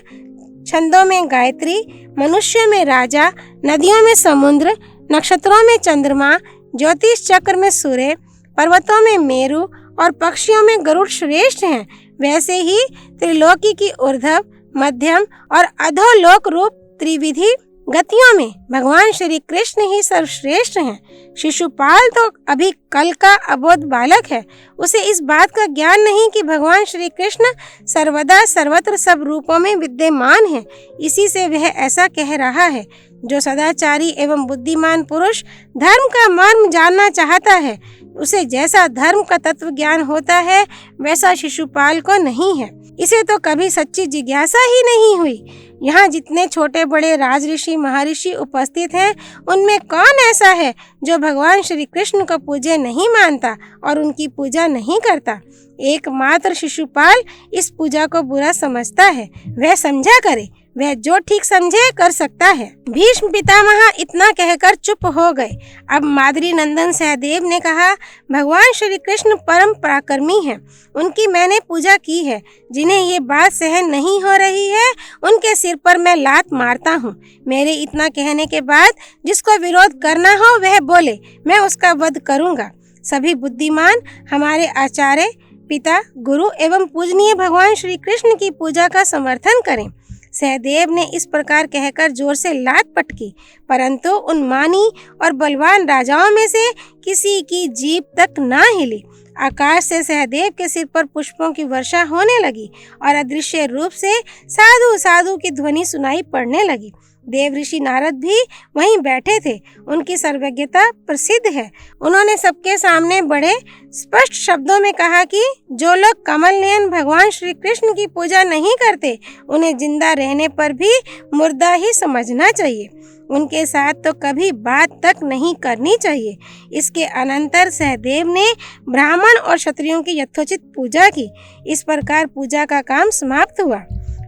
Speaker 1: छंदों में गायत्री, मनुष्यों में राजा, नदियों में समुद्र, नक्षत्रों में चंद्रमा, ज्योतिष चक्र में सूर्य, पर्वतों में मेरु और पक्षियों में गरुड़ श्रेष्ठ हैं, वैसे ही त्रिलोकी की ऊर्ध्व, मध्यम और अधोलोक रूप त्रिविधि गतियों में भगवान श्री कृष्ण ही सर्वश्रेष्ठ हैं। शिशुपाल तो अभी कल का अबोध बालक है। उसे इस बात का ज्ञान नहीं कि भगवान श्री कृष्ण सर्वदा सर्वत्र सब रूपों में विद्यमान है। इसी से वह ऐसा कह रहा है। जो सदाचारी एवं बुद्धिमान पुरुष धर्म का मर्म जानना चाहता है, उसे जैसा धर्म का तत्व ज्ञान होता है, वैसा शिशुपाल को नहीं है। इसे तो कभी सच्ची जिज्ञासा ही नहीं हुई। यहाँ जितने छोटे बड़े राजऋषि महर्षि उपस्थित हैं, उनमें कौन ऐसा है जो भगवान श्री कृष्ण को पूज्य नहीं मानता और उनकी पूजा नहीं करता? एकमात्र शिशुपाल इस पूजा को बुरा समझता है। वह समझा करे। वह जो ठीक समझे कर सकता है। भीष्म पितामह इतना कहकर चुप हो गए। अब माद्री नंदन सहदेव ने कहा, भगवान श्री कृष्ण परम पराक्रमी हैं। उनकी मैंने पूजा की है। जिन्हें ये बात सहन नहीं हो रही है उनके सिर पर मैं लात मारता हूँ। मेरे इतना कहने के बाद जिसको विरोध करना हो वह बोले, मैं उसका वध करूँगा। सभी बुद्धिमान हमारे आचार्य, पिता, गुरु एवं पूजनीय भगवान श्री कृष्ण की पूजा का समर्थन करें। सहदेव ने इस प्रकार कहकर जोर से लात पटकी, परंतु उन मानी और बलवान राजाओं में से किसी की जीभ तक ना हिली। आकाश से सहदेव के सिर पर पुष्पों की वर्षा होने लगी और अदृश्य रूप से साधु साधु की ध्वनि सुनाई पड़ने लगी। देव ऋषि नारद भी वहीं बैठे थे। उनकी सर्वज्ञता प्रसिद्ध है। उन्होंने सबके सामने बड़े स्पष्ट शब्दों में कहा कि जो लोग कमल नयन भगवान श्री कृष्ण की पूजा नहीं करते उन्हें जिंदा रहने पर भी मुर्दा ही समझना चाहिए। उनके साथ तो कभी बात तक नहीं करनी चाहिए। इसके अनंतर सहदेव ने ब्राह्मण और क्षत्रियों की यथोचित पूजा की। इस प्रकार पूजा का काम समाप्त हुआ।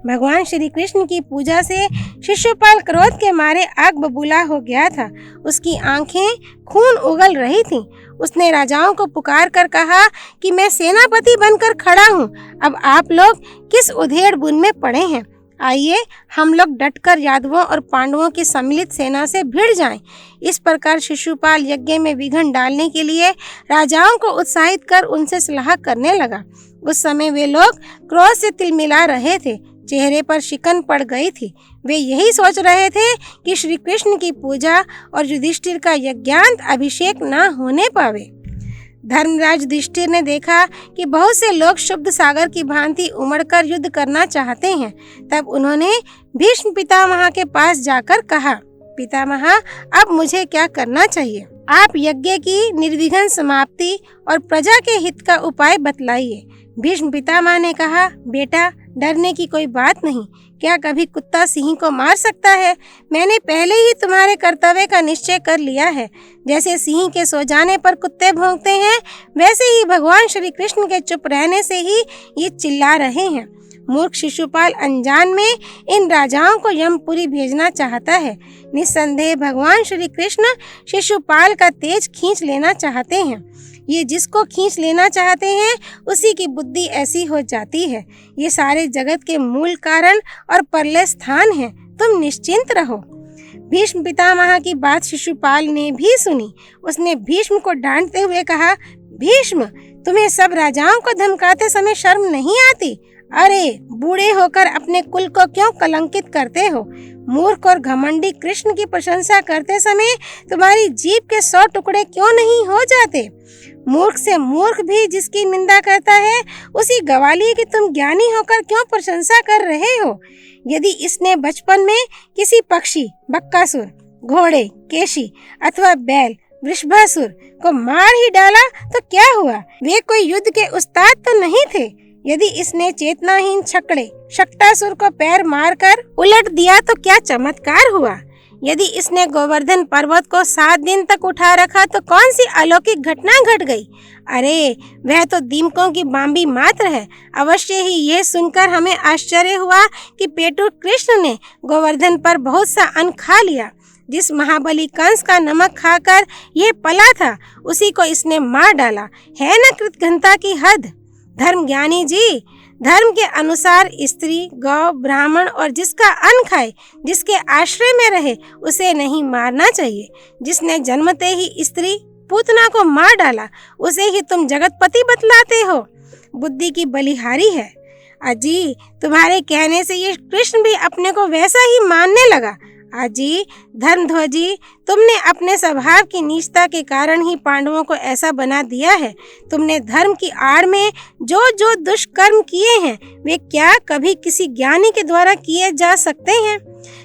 Speaker 1: भगवान श्री कृष्ण की पूजा से शिशुपाल क्रोध के मारे आग बबूला हो गया था। उसकी आंखें खून उगल रही थीं। उसने राजाओं को पुकार कर कहा कि मैं सेनापति बनकर खड़ा हूँ। अब आप लोग किस उधेड़ बुन में पड़े हैं? आइए हम लोग डटकर यादवों और पांडवों की सम्मिलित सेना से भिड़ जाएं। इस प्रकार शिशुपाल यज्ञ में विघ्न डालने के लिए राजाओं को उत्साहित कर उनसे सलाह करने लगा। उस समय वे लोग क्रोध से तिलमिला रहे थे। चेहरे पर शिकन पड़ गई थी। वे यही सोच रहे थे कि श्री कृष्ण की पूजा और युधिष्ठिर का यज्ञांत अभिषेक न होने पावे। धर्मराज युधिष्ठिर ने देखा कि बहुत से लोग शुद्ध सागर की भांति उमड़कर युद्ध करना चाहते हैं। तब उन्होंने भीष्म पितामह के पास जाकर कहा, पितामह अब मुझे क्या करना चाहिए? आप यज्ञ की निर्विघ्न समाप्ति और प्रजा के हित का उपाय बतलाइए। भीष्म पितामह ने कहा, बेटा डरने की कोई बात नहीं। क्या कभी कुत्ता सिंह को मार सकता है? मैंने पहले ही तुम्हारे कर्तव्य का निश्चय कर लिया है। जैसे सिंह के सो जाने पर कुत्ते भौंकते हैं वैसे ही भगवान श्री कृष्ण के चुप रहने से ही ये चिल्ला रहे हैं। मूर्ख शिशुपाल अनजान में इन राजाओं को यमपुरी भेजना चाहता है। निस्संदेह भगवान श्री कृष्ण शिशुपाल का तेज खींच लेना चाहते हैं। ये जिसको खींच लेना चाहते हैं उसी की बुद्धि ऐसी हो जाती है। ये सारे जगत के मूल कारण और परले स्थान है। तुम निश्चिंत रहो। भीष्म पितामह की बात शिशुपाल ने भी सुनी। उसने भीष्म को डांटते हुए कहा, भीष्म तुम्हें सब राजाओं को धमकाते समय शर्म नहीं आती? अरे बूढ़े होकर अपने कुल को क्यों कलंकित करते हो? मूर्ख और घमंडी कृष्ण की प्रशंसा करते समय तुम्हारी जीभ के 100 टुकड़े क्यों नहीं हो जाते? मूर्ख से मूर्ख भी जिसकी निंदा करता है उसी गवालिए की तुम ज्ञानी होकर क्यों प्रशंसा कर रहे हो? यदि इसने बचपन में किसी पक्षी, बक्कासुर, घोड़े, केशी अथवा बैल, वृषभासुर को मार ही डाला तो क्या हुआ? वे कोई युद्ध के उस्ताद तो नहीं थे। यदि इसने चेतनाहीन छकड़े शक्टासुर को पैर मारकर उलट दिया तो क्या चमत्कार हुआ? यदि इसने गोवर्धन पर्वत को 7 दिन तक उठा रखा तो कौन सी अलौकिक घटना घट गई? अरे वह तो दीमकों की बांबी मात्र है। अवश्य ही यह सुनकर हमें आश्चर्य हुआ कि पेटू कृष्ण ने गोवर्धन पर बहुत सा अन्न खा लिया। जिस महाबली कंस का नमक खाकर यह पला था उसी को इसने मार डाला। है न कृतघ्नता की हद? धर्म ज्ञानी जी, धर्म के अनुसार स्त्री, गौ, ब्राह्मण और जिसका अन्न खाए, जिसके आश्रय में रहे उसे नहीं मारना चाहिए। जिसने जन्मते ही स्त्री पूतना को मार डाला उसे ही तुम जगतपति बतलाते हो। बुद्धि की बलिहारी है। अजी तुम्हारे कहने से ये कृष्ण भी अपने को वैसा ही मानने लगा। अजी धर्मध्वजी, तुमने अपने स्वभाव की नीचता के कारण ही पांडवों को ऐसा बना दिया है। तुमने धर्म की आड़ में जो जो दुष्कर्म किए हैं वे क्या कभी किसी ज्ञानी के द्वारा किए जा सकते हैं?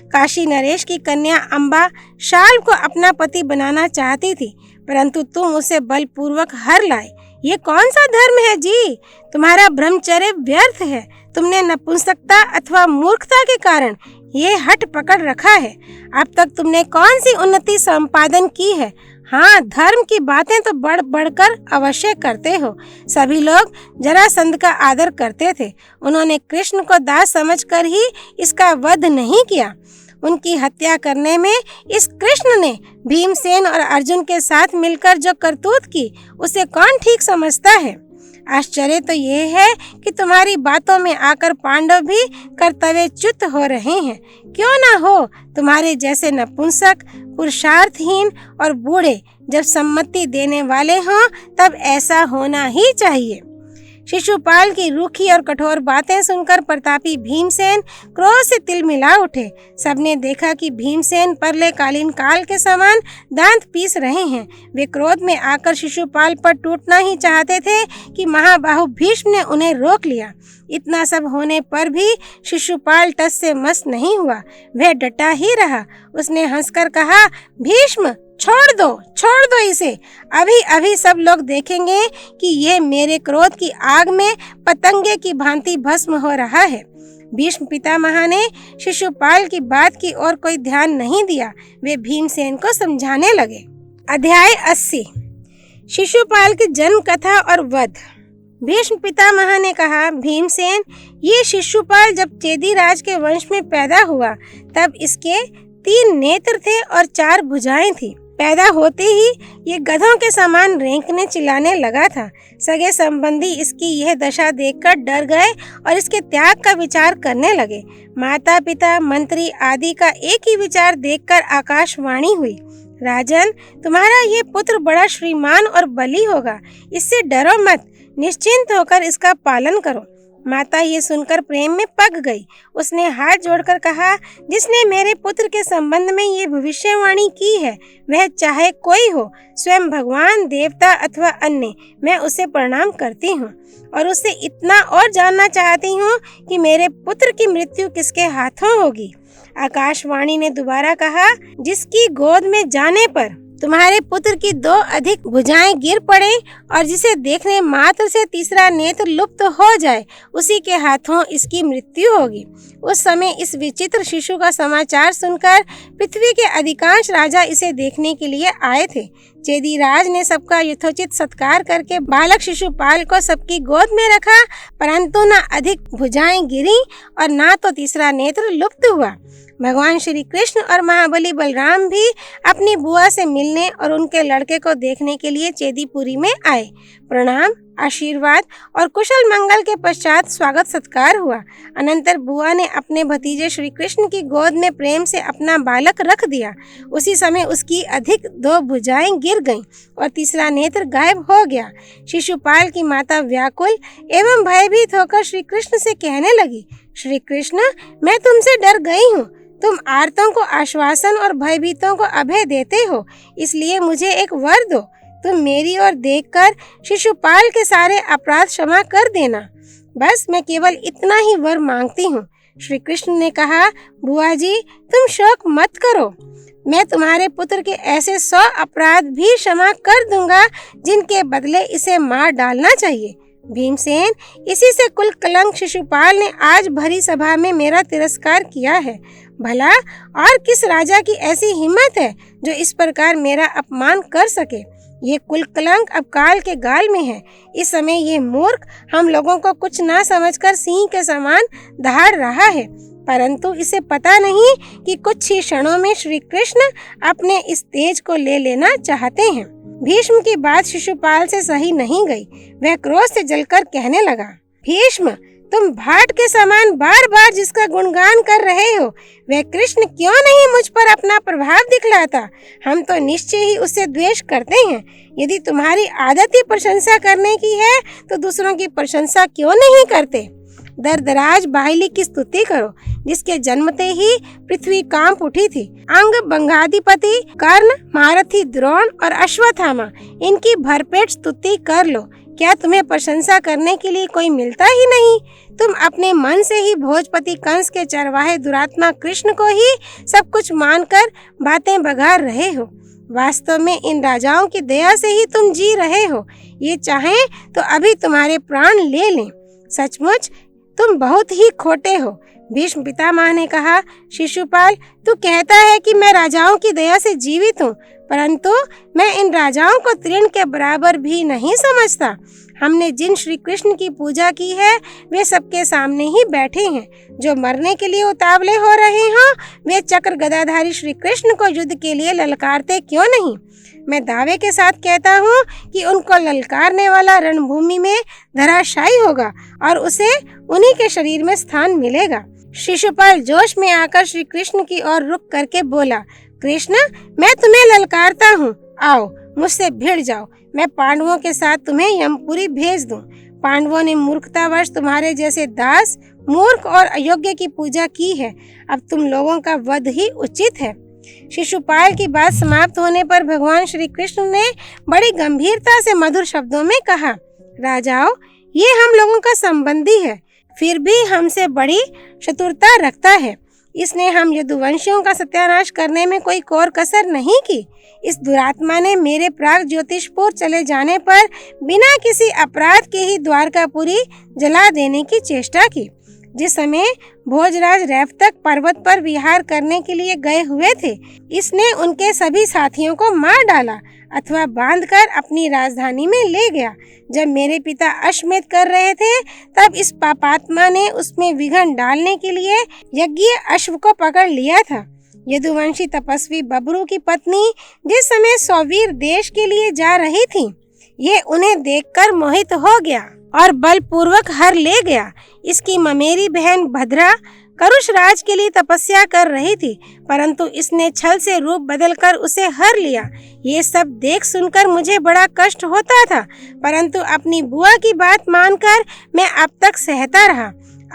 Speaker 1: काशी नरेश की कन्या अम्बा शाल को अपना पति बनाना चाहती थी, परंतु तुम उसे बलपूर्वक हर लाए। ये कौन सा धर्म है जी? तुम्हारा ब्रह्मचर्य व्यर्थ है। तुमने नपुंसकता अथवा मूर्खता के कारण ये हट पकड़ रखा है। अब तक तुमने कौन सी उन्नति संपादन की है? हाँ, धर्म की बातें तो बढ़ बढ़कर अवश्य करते हो। सभी लोग जरासंध का आदर करते थे। उन्होंने कृष्ण को दास समझकर ही इसका वध नहीं किया। उनकी हत्या करने में इस कृष्ण ने भीमसेन और अर्जुन के साथ मिलकर जो करतूत की, उसे कौन ठीक समझता है? आश्चर्य तो ये है कि तुम्हारी बातों में आकर पांडव भी कर्तव्यच्युत हो रहे हैं। क्यों ना हो तुम्हारे जैसे नपुंसक, पुरुषार्थहीन और बूढ़े जब सम्मति देने वाले हों, तब ऐसा होना ही चाहिए। शिशुपाल की रूखी और कठोर बातें सुनकर प्रतापी भीमसेन क्रोध से तिलमिला उठे। सबने देखा कि भीमसेन परले कालीन काल के समान दांत पीस रहे हैं। वे क्रोध में आकर शिशुपाल पर टूटना ही चाहते थे कि महाबाहु भीष्म ने उन्हें रोक लिया। इतना सब होने पर भी शिशुपाल टस से मस नहीं हुआ। वह डटा ही रहा। उसने हंसकर कहा, भीष्म छोड़ दो इसे। अभी अभी सब लोग देखेंगे कि ये मेरे क्रोध की आग में पतंगे की भांति भस्म हो रहा है। भीष्म पितामह ने शिशुपाल की बात की ओर कोई ध्यान नहीं दिया। वे भीमसेन को समझाने लगे। अध्याय 80। शिशुपाल की जन्म कथा और वध। भीष्म पितामह ने कहा, भीमसेन, ये शिशुपाल जब चेदी राज के वंश में पैदा हुआ तब इसके 3 नेत्र थे और 4 भुजाएं थी। पैदा होते ही ये गधों के समान रेंकने चिल्लाने लगा था। सगे संबंधी इसकी यह दशा देखकर डर गए और इसके त्याग का विचार करने लगे। माता पिता, मंत्री आदि का एक ही विचार देखकर आकाशवाणी हुई, राजन, तुम्हारा ये पुत्र बड़ा श्रीमान और बली होगा। इससे डरो मत, निश्चिंत होकर इसका पालन करो। माता ये सुनकर प्रेम में पक गई। उसने हाथ जोड़कर कहा, जिसने मेरे पुत्र के संबंध में ये भविष्यवाणी की है, वह चाहे कोई हो, स्वयं भगवान, देवता अथवा अन्य, मैं उसे प्रणाम करती हूँ और उससे इतना और जानना चाहती हूँ कि मेरे पुत्र की मृत्यु किसके हाथों होगी। आकाशवाणी ने दोबारा कहा, जिसकी गोद में जाने पर तुम्हारे पुत्र की 2 अधिक भुजाएं गिर पड़े और जिसे देखने मात्र से तीसरा नेत्र लुप्त हो जाए, उसी के हाथों इसकी मृत्यु होगी। उस समय इस विचित्र शिशु का समाचार सुनकर पृथ्वी के अधिकांश राजा इसे देखने के लिए आए थे। चेदी राज ने सबका यथोचित सत्कार करके बालक शिशुपाल को सबकी गोद में रखा, परंतु न अधिक भुजाएं गिरी और न तो तीसरा नेत्र लुप्त हुआ। भगवान श्री कृष्ण और महाबली बलराम भी अपनी बुआ से मिलने और उनके लड़के को देखने के लिए चेदीपुरी में आए। प्रणाम, आशीर्वाद और कुशल मंगल के पश्चात स्वागत सत्कार हुआ। अनंतर बुआ ने अपने भतीजे श्री कृष्ण की गोद में प्रेम से अपना बालक रख दिया। उसी समय उसकी अधिक 2 भुजाएं गिर गईं और तीसरा नेत्र गायब हो गया। शिशुपाल की माता व्याकुल एवं भयभीत होकर श्री कृष्ण से कहने लगी, श्री कृष्ण, मैं तुमसे डर गई हूँ। तुम आर्तों को आश्वासन और भयभीतों को अभय देते हो, इसलिए मुझे एक वर दो। तुम मेरी ओर देखकर शिशुपाल के सारे अपराध क्षमा कर देना। बस मैं केवल इतना ही वर मांगती हूँ। श्री कृष्ण ने कहा, बुआ जी, तुम शोक मत करो। मैं तुम्हारे पुत्र के ऐसे 100 अपराध भी क्षमा कर दूंगा जिनके बदले इसे मार डालना चाहिए। भीमसेन, इसी से कुल कलंक शिशुपाल ने आज भरी सभा में मेरा तिरस्कार किया है। भला और किस राजा की ऐसी हिम्मत है जो इस प्रकार मेरा अपमान कर सके। ये कुल कलंक अब काल के गाल में है। इस समय ये मूर्ख हम लोगों को कुछ ना समझकर सिंह के समान दहाड़ रहा है, परंतु इसे पता नहीं कि कुछ ही क्षणों में श्री कृष्ण अपने इस तेज को ले लेना चाहते हैं। भीष्म की बात शिशुपाल से सही नहीं गई। वह क्रोध से जलकर कहने लगा, भीष्म, तुम भाट के समान बार बार जिसका गुणगान कर रहे हो, वह कृष्ण क्यों नहीं मुझ पर अपना प्रभाव दिखलाता? हम तो निश्चय ही उससे द्वेष करते हैं। यदि तुम्हारी आदत ही प्रशंसा करने की है तो दूसरों की प्रशंसा क्यों नहीं करते? दरदराज बाहिली की स्तुति करो, जिसके जन्मते ही पृथ्वी कांप उठी थी। अंग बंगाधिपति, कर्ण, महारथी द्रोण और अश्वत्थामा, इनकी भरपेट स्तुति कर लो। क्या तुम्हें प्रशंसा करने के लिए कोई मिलता ही नहीं? तुम अपने मन से ही भोजपति कंस के चरवाहे दुरात्मा कृष्ण को ही सब कुछ मानकर बातें बघार रहे हो। वास्तव में इन राजाओं की दया से ही तुम जी रहे हो। ये चाहें तो अभी तुम्हारे प्राण ले लें। सचमुच तुम बहुत ही खोटे हो। भीष्म पितामह ने कहा, शिशुपाल, तू कहता है कि मैं राजाओं की दया से जीवित हूँ, परंतु मैं इन राजाओं को तृण के बराबर भी नहीं समझता। हमने जिन श्री कृष्ण की पूजा की है वे सबके सामने ही बैठे हैं। जो मरने के लिए उतावले हो रहे हों वे चक्र गदाधारी श्री कृष्ण को युद्ध के लिए ललकारते क्यों नहीं? मैं दावे के साथ कहता हूँ कि उनको ललकारने वाला रणभूमि में धराशायी होगा और उसे उन्हीं के शरीर में स्थान मिलेगा। शिशुपाल जोश में आकर श्री कृष्ण की ओर रुक करके बोला, कृष्ण, मैं तुम्हें ललकारता हूँ, आओ मुझसे भिड़ जाओ, मैं पांडवों के साथ तुम्हें यमपुरी भेज दूं। पांडवों ने मूर्खतावश तुम्हारे जैसे दास, मूर्ख और अयोग्य की पूजा की है, अब तुम लोगों का वध ही उचित है। शिशुपाल की बात समाप्त होने पर भगवान श्री कृष्ण ने बड़ी गंभीरता से मधुर शब्दों में कहा, राजाओं, ये हम लोगों का संबंधी है, फिर भी हमसे बड़ी शत्रुता रखता है। इसने हम यदुवंशियों का सत्यानाश करने में कोई कोर कसर नहीं की। इस दुरात्मा ने मेरे प्राग ज्योतिषपुर चले जाने पर बिना किसी अपराध के ही द्वारकापुरी जला देने की चेष्टा की। जिस समय भोजराज रैवतक पर्वत पर विहार करने के लिए गए हुए थे, इसने उनके सभी साथियों को मार डाला अथवा बांधकर अपनी राजधानी में ले गया। जब मेरे पिता अश्वमेध कर रहे थे तब इस पापात्मा ने उसमें विघ्न डालने के लिए यज्ञ अश्व को पकड़ लिया था। यदुवंशी तपस्वी बबरू की पत्नी जिस समय सौवीर देश के लिए जा रही थी, ये उन्हें देखकर मोहित हो गया और बलपूर्वक हर ले गया। इसकी ममेरी बहन भद्रा करुष राज के लिए तपस्या कर रही थी, परंतु इसने छल से रूप बदलकर उसे हर लिया। ये सब देख सुनकर मुझे बड़ा कष्ट होता था, परंतु अपनी बुआ की बात मानकर मैं अब तक सहता रहा।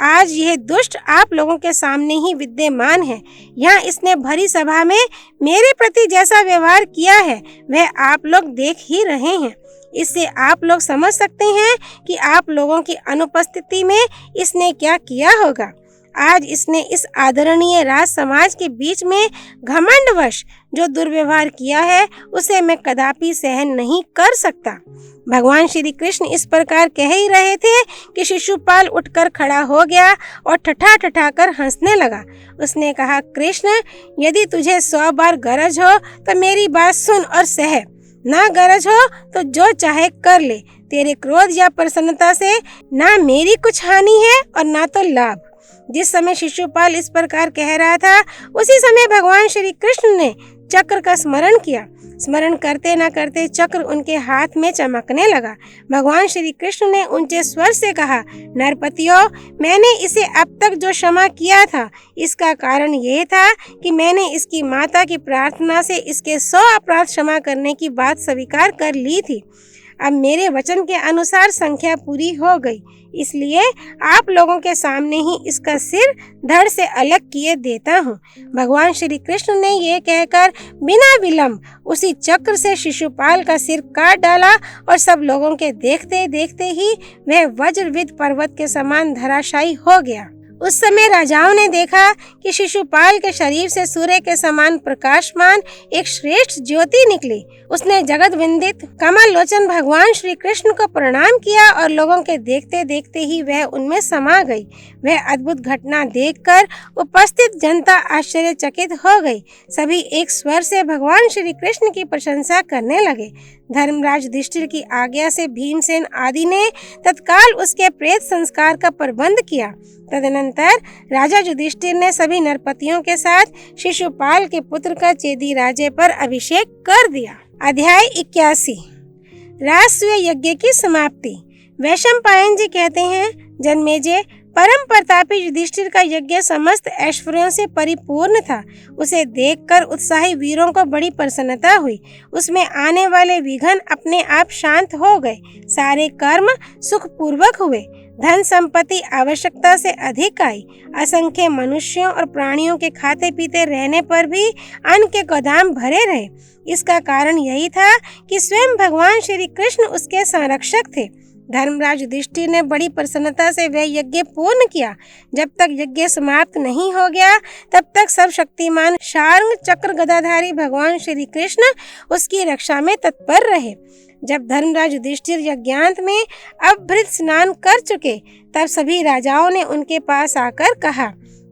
Speaker 1: आज यह दुष्ट आप लोगों के सामने ही विद्यमान है। यहाँ इसने भरी सभा में मेरे प्रति जैसा व्यवहार किया है वह आप लोग देख ही रहे हैं। इससे आप लोग समझ सकते हैं कि आप लोगों की अनुपस्थिति में इसने क्या किया होगा। आज इसने इस आदरणीय राज समाज के बीच में घमंडवश जो दुर्व्यवहार किया है उसे मैं कदापि सहन नहीं कर सकता। भगवान श्री कृष्ण इस प्रकार कह ही रहे थे कि शिशुपाल उठकर खड़ा हो गया और ठठा ठठा कर हंसने लगा। उसने कहा, कृष्ण, यदि तुझे 100 बार गरज हो तो मेरी बात सुन और सह, ना गरज हो तो जो चाहे कर ले। तेरे क्रोध या प्रसन्नता से ना मेरी कुछ हानि है और ना तो लाभ। जिस समय शिशुपाल इस प्रकार कह रहा था उसी समय भगवान श्री कृष्ण ने चक्र का स्मरण किया। स्मरण करते न करते चक्र उनके हाथ में चमकने लगा। भगवान श्री कृष्ण ने ऊंचे स्वर से कहा, नरपतियों, मैंने इसे अब तक जो क्षमा किया था इसका कारण ये था कि मैंने इसकी माता की प्रार्थना से इसके 100 अपराध क्षमा करने की बात स्वीकार कर ली थी। अब मेरे वचन के अनुसार संख्या पूरी हो गई, इसलिए आप लोगों के सामने ही इसका सिर धड़ से अलग किए देता हूँ। भगवान श्री कृष्ण ने ये कहकर बिना विलंब उसी चक्र से शिशुपाल का सिर काट डाला और सब लोगों के देखते देखते ही वह वज्रविद पर्वत के समान धराशायी हो गया। उस समय राजाओं ने देखा कि शिशुपाल के शरीर से सूर्य के समान प्रकाशमान एक श्रेष्ठ ज्योति निकली। उसने जगत वंदित कमल लोचन भगवान श्री कृष्ण को प्रणाम किया और लोगों के देखते देखते ही वह उनमें समा गई। वह अद्भुत घटना देखकर उपस्थित जनता आश्चर्यचकित हो गई। सभी एक स्वर से भगवान श्री कृष्ण की प्रशंसा करने लगे। धर्मराज युधिष्ठिर की आज्ञा से भीमसेन आदि ने तत्काल उसके प्रेत संस्कार का प्रबंध किया। तदनंतर राजा युधिष्ठिर ने सभी नरपतियों के साथ शिशुपाल के पुत्र का चेदी राजे पर अभिषेक कर दिया। अध्याय 81। राजसूय यज्ञ की समाप्ति। वैशंपायन जी कहते हैं, जन्मेजय, परम प्रतापी युधिष्ठिर का यज्ञ समस्त ऐश्वर्यों से परिपूर्ण था। उसे देखकर उत्साही वीरों को बड़ी प्रसन्नता हुई। उसमें आने वाले विघ्न अपने आप शांत हो गए। सारे कर्म सुखपूर्वक हुए। धन संपत्ति आवश्यकता से अधिक आई। असंख्य मनुष्यों और प्राणियों के खाते पीते रहने पर भी अन्न के गोदाम भरे रहे। इसका कारण यही था कि स्वयं भगवान श्री कृष्ण उसके संरक्षक थे। धर्मराज युधिष्ठिर ने बड़ी प्रसन्नता से वह यज्ञ पूर्ण किया। जब तक यज्ञ समाप्त नहीं हो गया तब तक सर्वशक्तिमान शार्ंग चक्र गदाधारी भगवान श्री कृष्ण उसकी रक्षा में तत्पर रहे। जब धर्मराज युधिष्ठिर यज्ञांत में अभृत स्नान कर चुके तब सभी राजाओं ने उनके पास आकर कहा,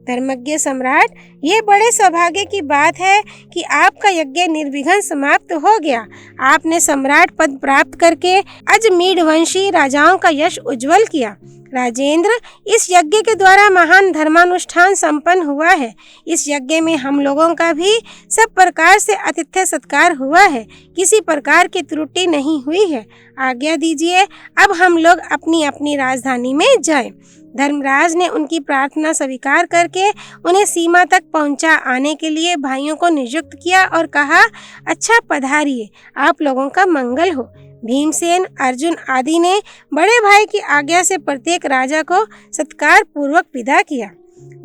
Speaker 1: धर्मज्ञ सम्राट, ये बड़े सौभाग्य की बात है कि आपका यज्ञ निर्विघ्न समाप्त हो गया। आपने सम्राट पद प्राप्त करके अजमीढ़ वंशी राजाओं का यश उज्जवल किया। राजेंद्र, इस यज्ञ के द्वारा महान धर्मानुष्ठान संपन्न हुआ है। इस यज्ञ में हम लोगों का भी सब प्रकार से आतिथ्य सत्कार हुआ है, किसी प्रकार की त्रुटि नहीं हुई है। आज्ञा दीजिए, अब हम लोग अपनी अपनी राजधानी में जाएं। धर्मराज ने उनकी प्रार्थना स्वीकार करके उन्हें सीमा तक पहुंचा आने के लिए भाइयों को नियुक्त किया और कहा, अच्छा पधारिए, आप लोगों का मंगल हो। भीमसेन, अर्जुन आदि ने बड़े भाई की आज्ञा से प्रत्येक राजा को सत्कार पूर्वक विदा किया।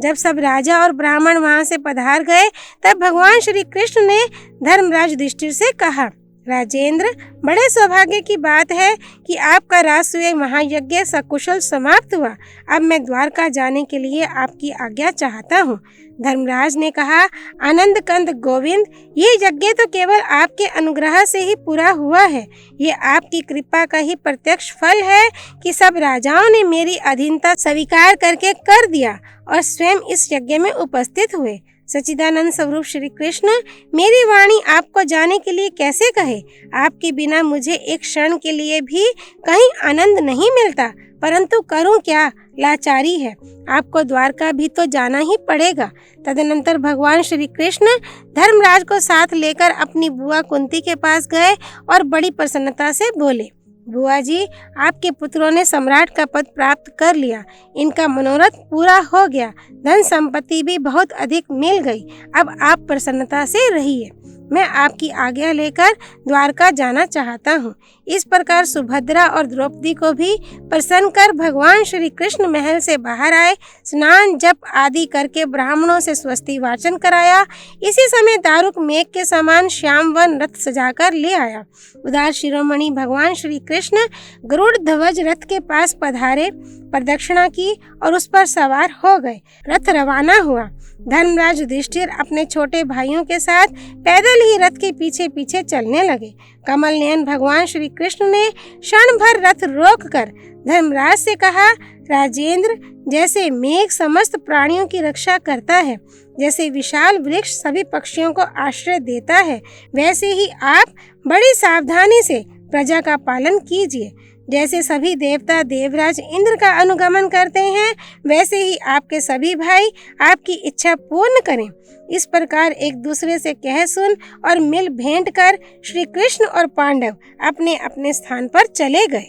Speaker 1: जब सब राजा और ब्राह्मण वहां से पधार गए तब भगवान श्री कृष्ण ने धर्मराज युधिष्ठिर से कहा, राजेंद्र, बड़े सौभाग्य की बात है कि आपका राजसूय महायज्ञ सकुशल समाप्त हुआ। अब मैं द्वारका जाने के लिए आपकी आज्ञा चाहता हूँ। धर्मराज ने कहा, आनंद कंद गोविंद, ये यज्ञ तो केवल आपके अनुग्रह से ही पूरा हुआ है। ये आपकी कृपा का ही प्रत्यक्ष फल है कि सब राजाओं ने मेरी अधीनता स्वीकार करके कर दिया और स्वयं इस यज्ञ में उपस्थित हुए। सच्चिदानंद स्वरूप श्री कृष्ण, मेरी वाणी आपको जाने के लिए कैसे कहे? आपके बिना मुझे एक क्षण के लिए भी कहीं आनंद नहीं मिलता, परंतु करूं क्या, लाचारी है। आपको द्वारका भी तो जाना ही पड़ेगा। तदनंतर भगवान श्री कृष्ण धर्मराज को साथ लेकर अपनी बुआ कुंती के पास गए और बड़ी प्रसन्नता से बोले, बुआ जी, आपके पुत्रों ने सम्राट का पद प्राप्त कर लिया। इनका मनोरथ पूरा हो गया, धन संपत्ति भी बहुत अधिक मिल गई। अब आप प्रसन्नता से रहिए, मैं आपकी आज्ञा लेकर द्वारका जाना चाहता हूँ। इस प्रकार सुभद्रा और द्रौपदी को भी प्रसन्न कर भगवान श्री कृष्ण महल से बाहर आए। स्नान जप आदि करके ब्राह्मणों से स्वस्ति वाचन कराया। इसी समय दारुक मेघ के समान श्यामवन रथ सजाकर ले आया। उदार शिरोमणि भगवान श्री कृष्ण गरुड़ ध्वज रथ के पास पधारे, प्रदक्षिणा की और उस पर सवार हो गए। रथ रवाना हुआ। धर्मराज युधिष्ठिर अपने छोटे भाइयों के साथ पैदल ही रथ के पीछे पीछे चलने लगे। कमल नयन भगवान श्री कृष्ण ने क्षण भर रथ रोककर धर्मराज से कहा, राजेंद्र, जैसे मेघ समस्त प्राणियों की रक्षा करता है, जैसे विशाल वृक्ष सभी पक्षियों को आश्रय देता है, वैसे ही आप बड़ी सावधानी से प्रजा का पालन कीजिए। जैसे सभी देवता देवराज इंद्र का अनुगमन करते हैं, वैसे ही आपके सभी भाई आपकी इच्छा पूर्ण करें। इस प्रकार एक दूसरे से कह सुन और मिल भेंट कर श्री कृष्ण और पांडव अपने अपने स्थान पर चले गए।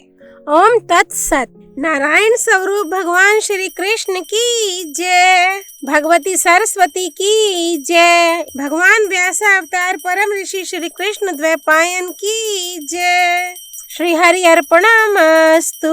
Speaker 1: ओम तत्सत। नारायण स्वरूप भगवान श्री कृष्ण की जय। भगवती सरस्वती की जय। भगवान व्यास अवतार परम ऋषि श्री कृष्ण द्वैपायन की जय। श्री हरि अर्पणमस्तु।